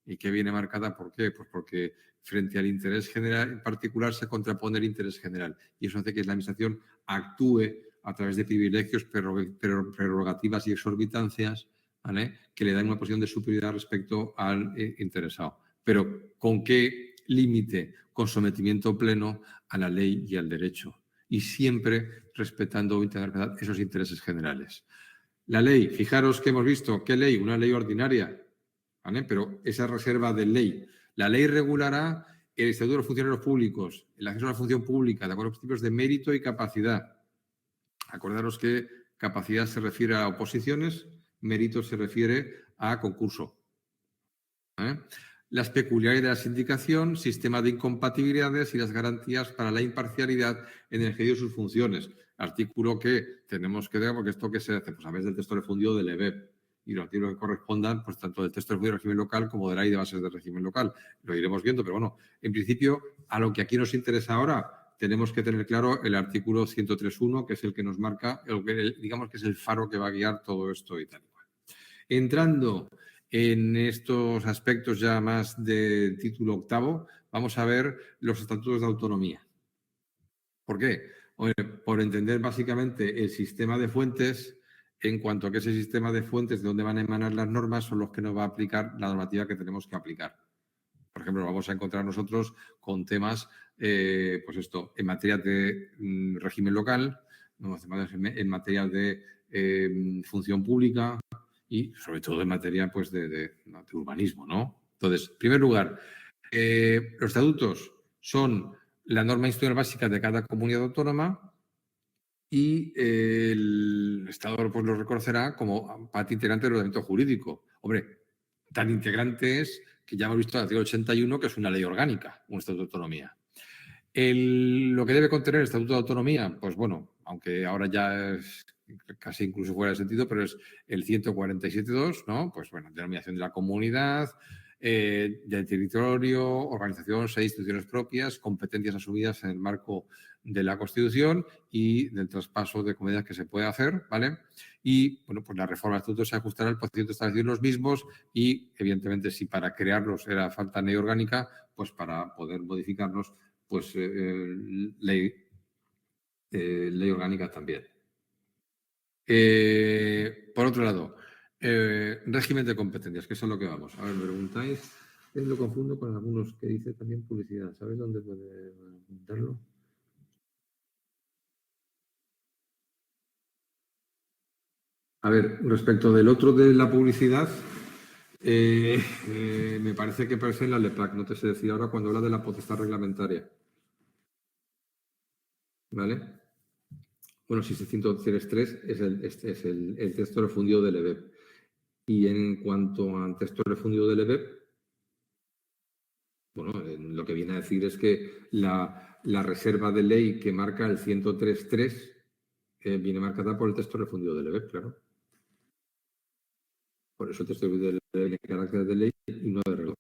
¿Y qué viene marcada? ¿Por qué? Pues porque frente al interés general en particular se contrapone el interés general. Y eso hace que la administración actúe a través de privilegios, prerrogativas y exorbitancias, ¿vale?, que le dan una posición de superioridad respecto al interesado. Pero ¿con qué límite? Con sometimiento pleno a la ley y al derecho. Y siempre respetando esos intereses generales. La ley, fijaros que hemos visto, ¿qué ley? Una ley ordinaria, ¿vale? Pero esa reserva de ley. La ley regulará el Estatuto de los Funcionarios Públicos, el acceso a la función pública, de acuerdo a los principios de mérito y capacidad. Acordaros que capacidad se refiere a oposiciones, mérito se refiere a concurso. ¿Vale? Las peculiaridades de la sindicación, sistema de incompatibilidades y las garantías para la imparcialidad en el ejercicio de sus funciones. Artículo que tenemos que ver, porque esto que se hace pues a través del texto refundido del EBEP y los artículos que correspondan, pues tanto del texto refundido del régimen local como de la ley de bases del régimen local. Lo iremos viendo, pero bueno, en principio, a lo que aquí nos interesa ahora, tenemos que tener claro el artículo 103.1, que es el que nos marca, digamos que es el faro que va a guiar todo esto y tal. Entrando en estos aspectos ya más de título octavo, vamos a ver los estatutos de autonomía. ¿Por qué? Por entender básicamente el sistema de fuentes, en cuanto a que ese sistema de fuentes de donde van a emanar las normas son los que nos va a aplicar la normativa que tenemos que aplicar. Por ejemplo, vamos a encontrar nosotros con temas, pues esto, en materia de régimen local, en materia de función pública, y sobre todo en materia pues, de urbanismo, ¿no? Entonces, en primer lugar, los estatutos son la norma institucional básica de cada comunidad autónoma y el Estado pues, lo reconocerá como parte integrante del ordenamiento jurídico. Hombre, tan integrante es que ya hemos visto el artículo 81, que es una ley orgánica, un estatuto de autonomía. Lo que debe contener el estatuto de autonomía, pues bueno, aunque ahora ya es casi incluso fuera de sentido, pero es el 147.2, ¿no? Pues bueno, denominación de la comunidad, del territorio, organización, 6 instituciones propias, competencias asumidas en el marco de la Constitución y del traspaso de competencias que se puede hacer, ¿vale? Y, bueno, pues la reforma del estatuto se ajustará al procedimiento establecido en los mismos y, evidentemente, si para crearlos era falta ley orgánica, pues para poder modificarlos, pues ley orgánica también. Por otro lado, régimen de competencias, que es a lo que vamos. A ver, me preguntáis, lo confundo con algunos que dice también publicidad. ¿Sabéis dónde puede apuntarlo? A ver, respecto del otro de la publicidad, me parece que aparece en la LEPAC, no te sé decir ahora cuando habla de la potestad reglamentaria. ¿Vale? Bueno, si es 103.3 es el texto refundido del EBEP. Y en cuanto al texto refundido del EBEP, bueno, lo que viene a decir es que la reserva de ley que marca el 103.3 viene marcada por el texto refundido del EBEP, claro. Por eso el texto refundido del EBEP tiene carácter de ley y no de reloj.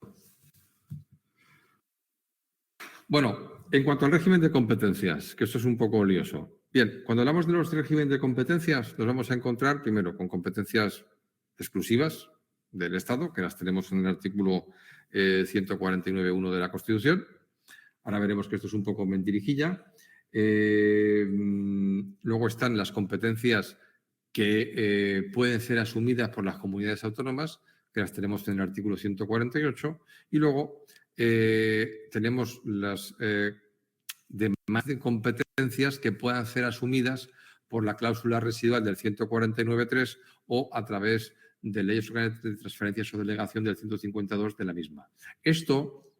Bueno, en cuanto al régimen de competencias, que esto es un poco lioso. Bien, cuando hablamos de los régimen de competencias, nos vamos a encontrar primero con competencias exclusivas del Estado, que las tenemos en el artículo 149.1 de la Constitución. Ahora veremos que esto es un poco mentirijilla. Luego están las competencias que pueden ser asumidas por las comunidades autónomas, que las tenemos en el artículo 148. Y luego tenemos las demás competencias que puedan ser asumidas por la cláusula residual del 149.3 o a través de leyes de transferencias o delegación del 152 de la misma. Esto,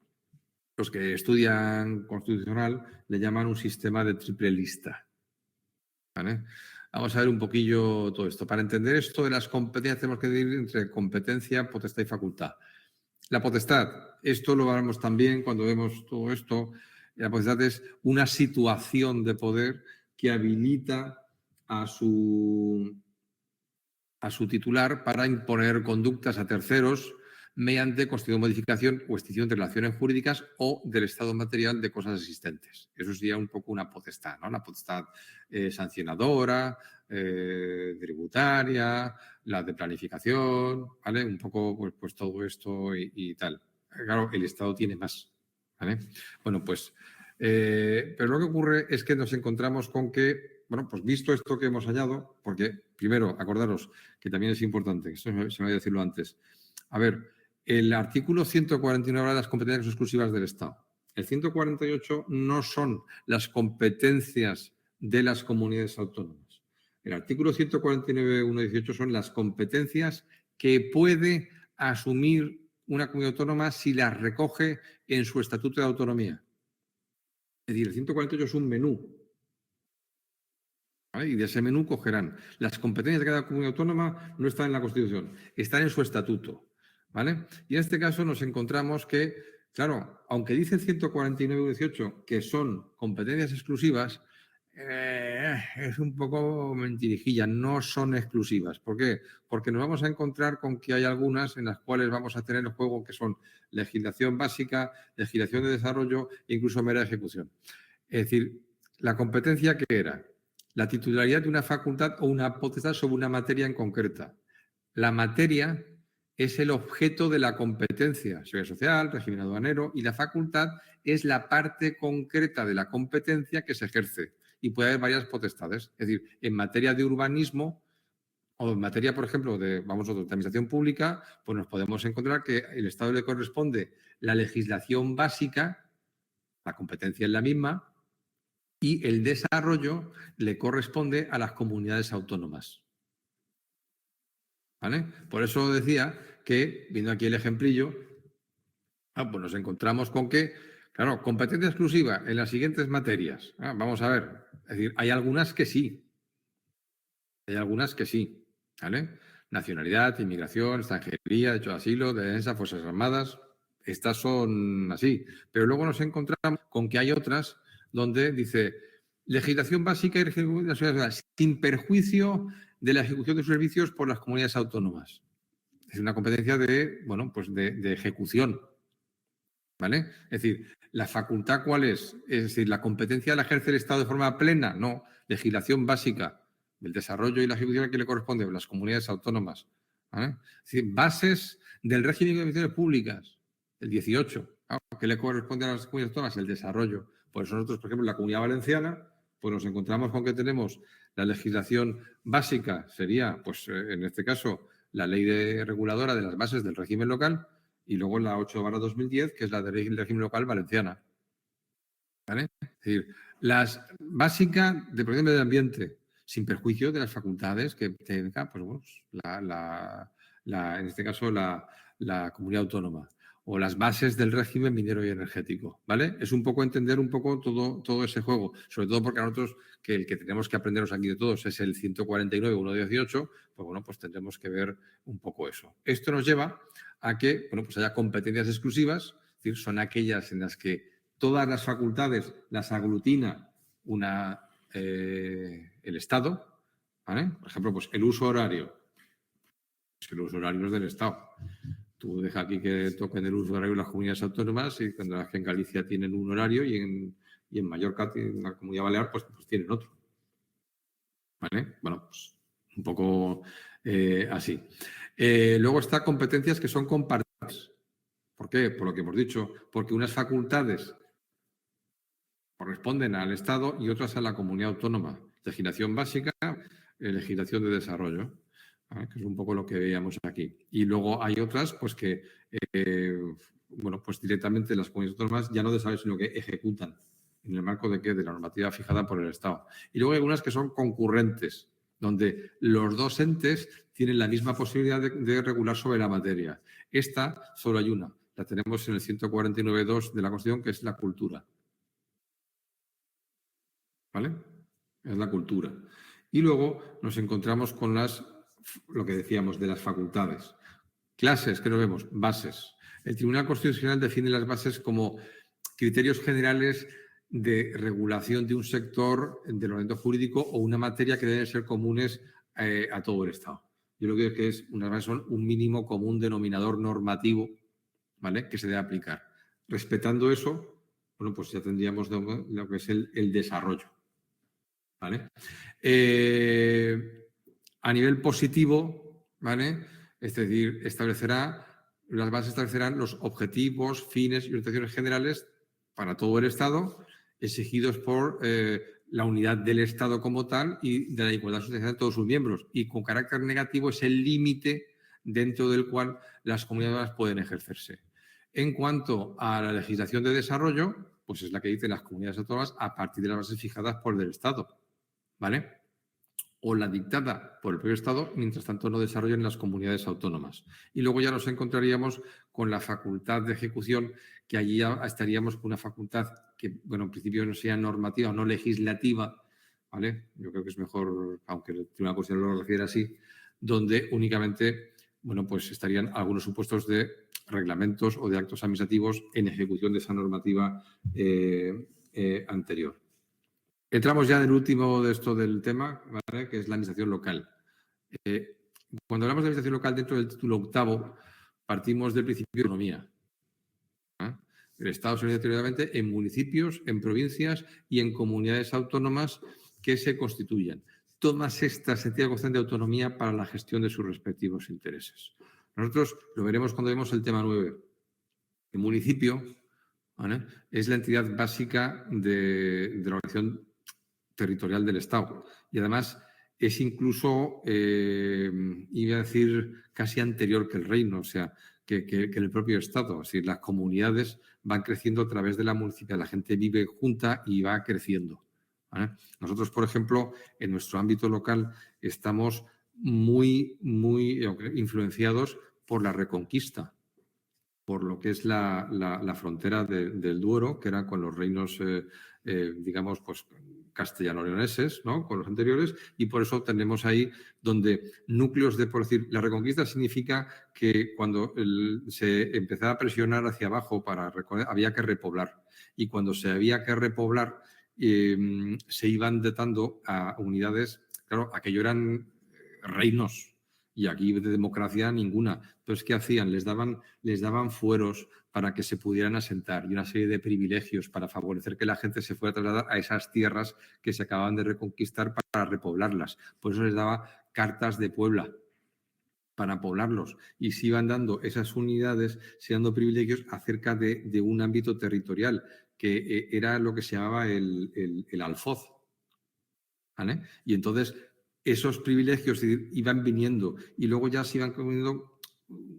los que estudian constitucional le llaman un sistema de triple lista. ¿Vale? Vamos a ver un poquillo todo esto. Para entender esto de las competencias tenemos que dividir entre competencia, potestad y facultad. La potestad, esto lo vemos también cuando vemos todo esto. La potestad es una situación de poder que habilita a su titular para imponer conductas a terceros mediante constitución, modificación o extinción de relaciones jurídicas o del estado material de cosas existentes. Eso sería un poco una potestad, ¿no? La potestad sancionadora, tributaria, la de planificación, ¿vale? Un poco pues todo esto y tal. Claro, el Estado tiene más, ¿vale? Bueno, pues, pero lo que ocurre es que nos encontramos con que, bueno, pues visto esto que hemos hallado, porque primero, acordaros que también es importante, esto se me había decirlo antes. A ver, el artículo 149 habla de las competencias exclusivas del Estado. El 148 no son las competencias de las comunidades autónomas. El artículo 149.1.18 son las competencias que puede asumir una comunidad autónoma si las recoge en su estatuto de autonomía. Es decir, el 148 es un menú. ¿Vale? Y de ese menú cogerán. Las competencias de cada comunidad autónoma no están en la Constitución, están en su estatuto. ¿Vale? Y en este caso nos encontramos que, claro, aunque dice el 149.18 que son competencias exclusivas, es un poco mentirijilla, no son exclusivas. ¿Por qué? Porque nos vamos a encontrar con que hay algunas en las cuales vamos a tener el juego que son legislación básica, legislación de desarrollo e incluso mera ejecución. Es decir, la competencia que era la titularidad de una facultad o una potestad sobre una materia en concreta. La materia es el objeto de la competencia, seguridad social, régimen aduanero, y la facultad es la parte concreta de la competencia que se ejerce. Y puede haber varias potestades. Es decir, en materia de urbanismo o en materia, por ejemplo, de administración pública, pues nos podemos encontrar que el Estado le corresponde la legislación básica, la competencia es la misma, y el desarrollo le corresponde a las comunidades autónomas. ¿Vale? Por eso decía que, viendo aquí el ejemplillo, pues nos encontramos con que, claro, competencia exclusiva en las siguientes materias. Vamos a ver, es decir, hay algunas que sí. Hay algunas que sí. ¿Vale? Nacionalidad, inmigración, extranjería, derecho de asilo, defensa, fuerzas armadas. Estas son así. Pero luego nos encontramos con que hay otras donde dice legislación básica y ejecución de la sociedad sin perjuicio de la ejecución de sus servicios por las comunidades autónomas. Es una competencia de, bueno, pues de ejecución. ¿Vale? Es decir, ¿la facultad cuál es? Es decir, ¿la competencia la ejerce el Estado de forma plena? No. Legislación básica, el desarrollo y la ejecución que le corresponde a las comunidades autónomas. ¿Vale? Es decir, bases del régimen de administraciones públicas, el 18. ¿Qué le corresponde a las comunidades autónomas? El desarrollo. Por eso nosotros, por ejemplo, en la Comunidad Valenciana, pues nos encontramos con que tenemos la legislación básica, sería, pues en este caso, la ley reguladora de las bases del régimen local, y luego la 8/2010, que es la del régimen local valenciana. ¿Vale? Es decir, las básicas de protección del medio ambiente, sin perjuicio de las facultades que tenga, pues, bueno, en este caso, la comunidad autónoma, o las bases del régimen minero y energético, ¿vale? Es un poco entender un poco todo ese juego, sobre todo porque nosotros, que el que tenemos que aprenderos aquí de todos es el 149.1.18, pues bueno, pues tendremos que ver un poco eso. Esto nos lleva a que, bueno, pues haya competencias exclusivas, es decir, son aquellas en las que todas las facultades las aglutina el Estado, ¿vale? Por ejemplo, pues el uso horario. Pues el uso horario es del Estado. Tú deja aquí que toquen el uso horario las comunidades autónomas y cuando las que en Galicia tienen un horario y en Mallorca, en la Comunidad Balear, pues tienen otro. ¿Vale? Bueno, pues un poco así. Luego está competencias que son compartidas. ¿Por qué? Por lo que hemos dicho. Porque unas facultades corresponden al Estado y otras a la comunidad autónoma. Legislación básica, legislación de desarrollo, ¿vale? Que es un poco lo que veíamos aquí. Y luego hay otras, pues que, bueno, pues directamente las comunidades autónomas ya no desarrollan, sino que ejecutan. ¿En el marco de qué? De la normativa fijada por el Estado. Y luego hay algunas que son concurrentes, donde los dos entes tienen la misma posibilidad de regular sobre la materia. Esta solo hay una. La tenemos en el 149.2 de la Constitución, que es la cultura. ¿Vale? Es la cultura. Y luego nos encontramos con lo que decíamos de las facultades. Clases, que nos vemos, bases. El Tribunal Constitucional define las bases como criterios generales de regulación de un sector del ordenamiento jurídico o una materia que deben ser comunes a todo el Estado. Yo lo que creo que es unas bases son un mínimo común denominador normativo, ¿vale?, que se debe aplicar. Respetando eso, bueno, pues ya tendríamos lo que es el desarrollo, ¿vale? A nivel positivo, ¿vale?, es decir, las bases establecerán los objetivos, fines y orientaciones generales para todo el Estado, exigidos por la unidad del Estado como tal y de la igualdad sustancial de todos sus miembros. Y con carácter negativo es el límite dentro del cual las comunidades pueden ejercerse. En cuanto a la legislación de desarrollo, pues es la que dicen las comunidades autónomas a partir de las bases fijadas por el Estado, ¿vale?, o la dictada por el propio Estado, mientras tanto no desarrollen las comunidades autónomas. Y luego ya nos encontraríamos con la facultad de ejecución, que allí ya estaríamos con una facultad que, bueno, en principio no sea normativa, no legislativa, ¿vale? Yo creo que es mejor, aunque el Tribunal Constitucional lo refiere así, donde únicamente, bueno, pues estarían algunos supuestos de reglamentos o de actos administrativos en ejecución de esa normativa anterior. Entramos ya en el último de esto del tema, ¿vale?, que es la administración local. Cuando hablamos de administración local dentro del título 8, partimos del principio de autonomía. El Estado se organiza territorialmente en municipios, en provincias y en comunidades autónomas que se constituyan. Todas estas entidades gozan de autonomía para la gestión de sus respectivos intereses. Nosotros lo veremos cuando vemos el tema 9. El municipio, ¿vale?, es la entidad básica de la organización territorial del Estado. Y además es incluso, iba a decir, casi anterior que el reino, o sea, que el propio Estado. Es decir, las comunidades van creciendo a través de la municipalidad. La gente vive junta y va creciendo, ¿vale? Nosotros, por ejemplo, en nuestro ámbito local estamos muy influenciados por la Reconquista, por lo que es la frontera del Duero, que era con los reinos, digamos, pues castellano-leoneses, ¿no?, con los anteriores, y por eso tenemos ahí donde núcleos de, por decir, la Reconquista significa que cuando se empezaba a presionar hacia abajo había que repoblar, y cuando se había que repoblar se iban datando a unidades, claro, aquello eran reinos, y aquí de democracia ninguna. Entonces, ¿qué hacían? Les daban fueros para que se pudieran asentar y una serie de privilegios para favorecer que la gente se fuera a trasladar a esas tierras que se acababan de reconquistar para repoblarlas. Por eso les daba cartas de Puebla para poblarlos, y se iban dando esas unidades, se iban dando privilegios acerca de un ámbito territorial, que era lo que se llamaba el alfoz, ¿vale? Y entonces esos privilegios iban viniendo y luego ya se iban poniendo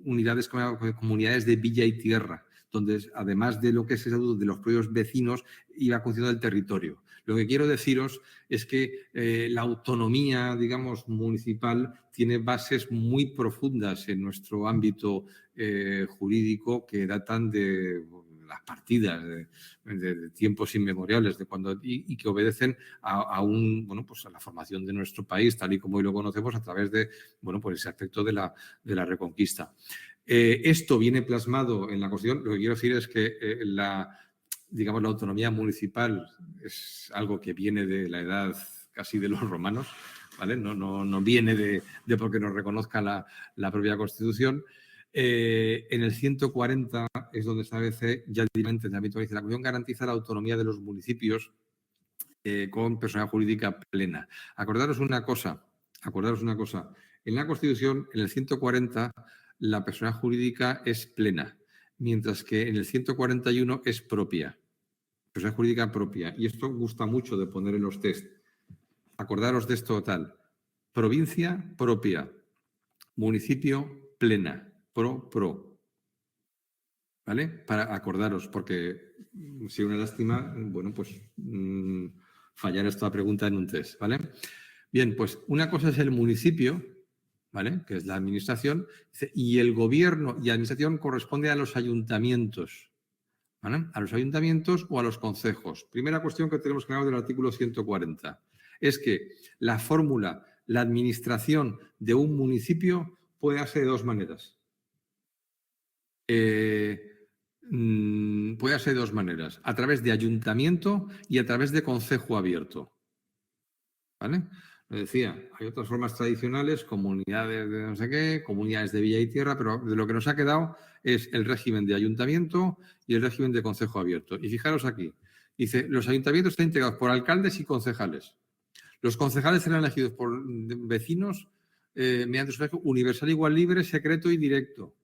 unidades, comunidades de villa y tierra, donde además de lo que es el estatuto de los propios vecinos, iba conociendo el territorio. Lo que quiero deciros es que la autonomía, digamos, municipal tiene bases muy profundas en nuestro ámbito jurídico que datan de las partidas de tiempos inmemoriales, de cuando y que obedecen a la formación de nuestro país, tal y como hoy lo conocemos, a través de, bueno, pues ese aspecto de la Reconquista. Esto viene plasmado en la Constitución. Lo que quiero decir es que la autonomía municipal es algo que viene de la edad casi de los romanos, ¿vale? No viene de porque nos reconozca la propia Constitución. En el 140 es donde establece ya directamente en el ámbito de la Constitución, garantiza la autonomía de los municipios con personalidad jurídica plena. Acordaros una cosa. En la Constitución, en el 140, la personalidad jurídica es plena, mientras que en el 141 es propia. Personalidad jurídica propia. Y esto gusta mucho de poner en los test. Acordaros de esto tal. Provincia propia. Municipio plena. Pro. ¿Vale? Para acordaros, porque si una lástima, bueno, pues fallar esta pregunta en un test, ¿vale? Bien, pues una cosa es el municipio, ¿vale?, que es la administración, y el gobierno y administración corresponde a los ayuntamientos, ¿vale?, a los ayuntamientos o a los concejos. Primera cuestión que tenemos que hablar del artículo 140 es que la fórmula, la administración de un municipio puede hacerse de dos maneras. puede hacerse de dos maneras, a través de ayuntamiento y a través de concejo abierto. ¿Vale? Lo decía, hay otras formas tradicionales, comunidades de no sé qué, comunidades de villa y tierra, pero de lo que nos ha quedado es el régimen de ayuntamiento y el régimen de concejo abierto. Y fijaros aquí, dice, los ayuntamientos están integrados por alcaldes y concejales. Los concejales serán elegidos por vecinos mediante sufragio universal, igual, libre, secreto y directo.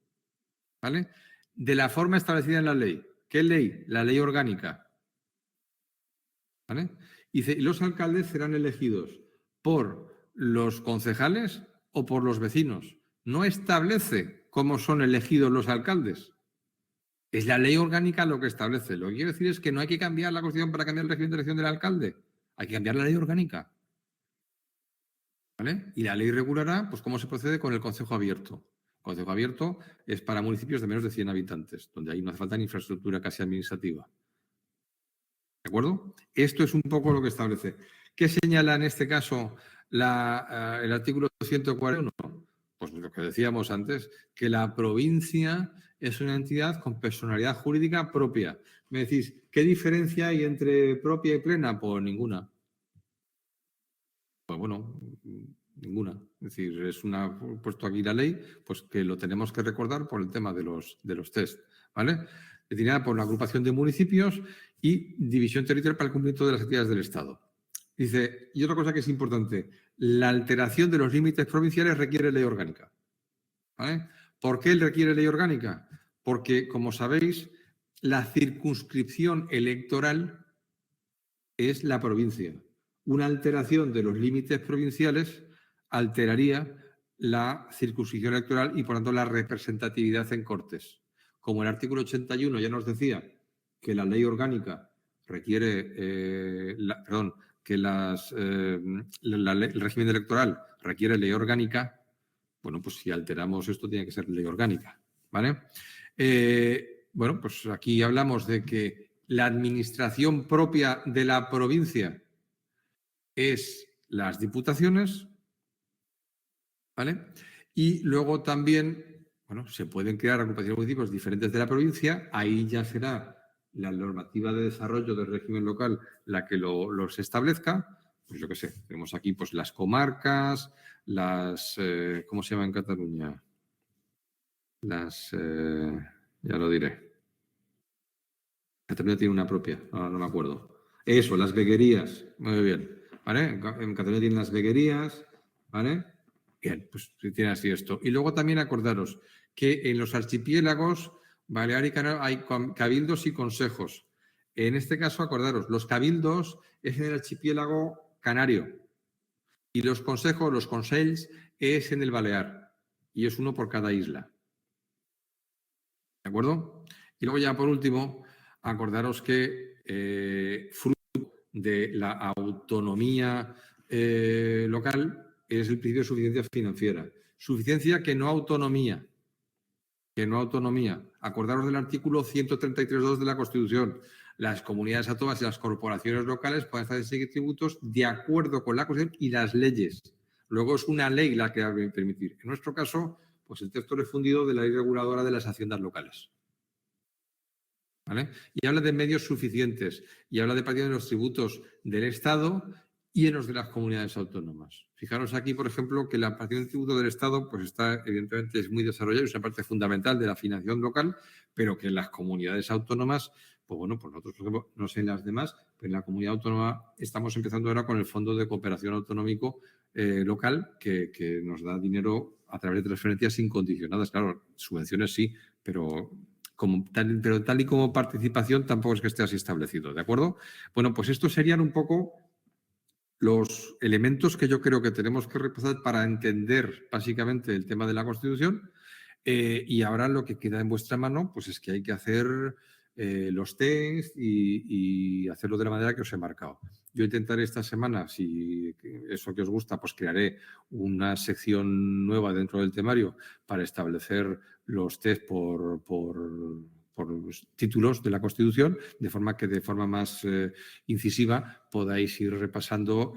¿Vale? De la forma establecida en la ley. ¿Qué ley? La ley orgánica. ¿Vale? Dice, los alcaldes serán elegidos por los concejales o por los vecinos. No establece cómo son elegidos los alcaldes. Es la ley orgánica lo que establece. Lo que quiero decir es que no hay que cambiar la Constitución para cambiar el régimen de elección del alcalde. Hay que cambiar la ley orgánica. ¿Vale? Y la ley regulará pues, cómo se procede con el Consejo Abierto. El Consejo Abierto es para municipios de menos de 100 habitantes, donde ahí no hace falta ni infraestructura casi administrativa. ¿De acuerdo? Esto es un poco lo que establece. ¿Qué señala en este caso el artículo 141? Pues lo que decíamos antes, que la provincia es una entidad con personalidad jurídica propia. Me decís, ¿qué diferencia hay entre propia y plena? Pues ninguna. Pues bueno, ninguna. Es decir, puesto aquí la ley, pues que lo tenemos que recordar por el tema de los test, ¿vale? Determinada por la agrupación de municipios y división territorial para el cumplimiento de las actividades del Estado. Dice, y otra cosa que es importante, la alteración de los límites provinciales requiere ley orgánica. ¿Vale? ¿Por qué requiere ley orgánica? Porque, como sabéis, la circunscripción electoral es la provincia. Una alteración de los límites provinciales alteraría la circunscripción electoral y, por tanto, la representatividad en Cortes. Como el artículo 81 ya nos decía que la ley orgánica requiere, que el régimen electoral requiere ley orgánica, bueno, pues si alteramos esto tiene que ser ley orgánica, ¿vale? Bueno, pues aquí hablamos de que la administración propia de la provincia es las diputaciones, ¿vale? Y luego también, bueno, se pueden crear agrupaciones de municipios diferentes de la provincia, ahí ya será la normativa de desarrollo del régimen local la que los establezca. Pues yo qué sé, tenemos aquí pues las comarcas, ¿cómo se llama en Cataluña? Ya lo diré. Cataluña tiene una propia, no me acuerdo. Eso, las veguerías, muy bien, ¿vale? En Cataluña tienen las veguerías, ¿vale? Bien, pues tiene así esto. Y luego también acordaros que en los archipiélagos Balear y Canario hay cabildos y consejos. En este caso, acordaros, los cabildos es en el archipiélago canario y los consejos, los consells, es en el Balear y es uno por cada isla. ¿De acuerdo? Y luego ya por último, acordaros que fruto de la autonomía local es el principio de suficiencia financiera. Suficiencia que no autonomía. Que no autonomía. Acordaros del artículo 133.2 de la Constitución. Las comunidades autónomas y las corporaciones locales pueden establecer tributos de acuerdo con la Constitución y las leyes. Luego es una ley la que va a permitir. En nuestro caso, pues el texto refundido de la ley reguladora de las haciendas locales. ¿Vale? Y habla de medios suficientes y habla de partición de los tributos del Estado y en los de las comunidades autónomas. Fijaros aquí, por ejemplo, que la partición del tributo del Estado pues está, evidentemente, es muy desarrollada, es una parte fundamental de la financiación local, pero que en las comunidades autónomas, pues bueno, pues nosotros, por ejemplo, no sé en las demás, pero en la comunidad autónoma estamos empezando ahora con el Fondo de Cooperación Autonómico local, que nos da dinero a través de transferencias incondicionadas. Claro, subvenciones sí, pero tal y como participación tampoco es que esté así establecido, ¿de acuerdo? Bueno, pues estos serían un poco los elementos que yo creo que tenemos que repasar para entender básicamente el tema de la Constitución y ahora lo que queda en vuestra mano pues es que hay que hacer los test y hacerlo de la manera que os he marcado. Yo intentaré esta semana, si eso que os gusta, pues crearé una sección nueva dentro del temario para establecer los test por los títulos de la Constitución, de forma que de forma más incisiva podáis ir repasando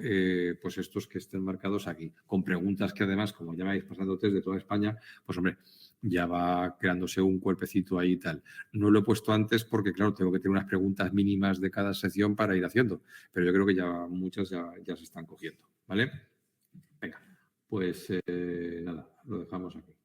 pues estos que estén marcados aquí, con preguntas que además, como ya vais pasando test de toda España, pues hombre, ya va creándose un cuerpecito ahí y tal. No lo he puesto antes porque, claro, tengo que tener unas preguntas mínimas de cada sección para ir haciendo, pero yo creo que ya muchas ya se están cogiendo, ¿vale? Venga, pues nada, lo dejamos aquí.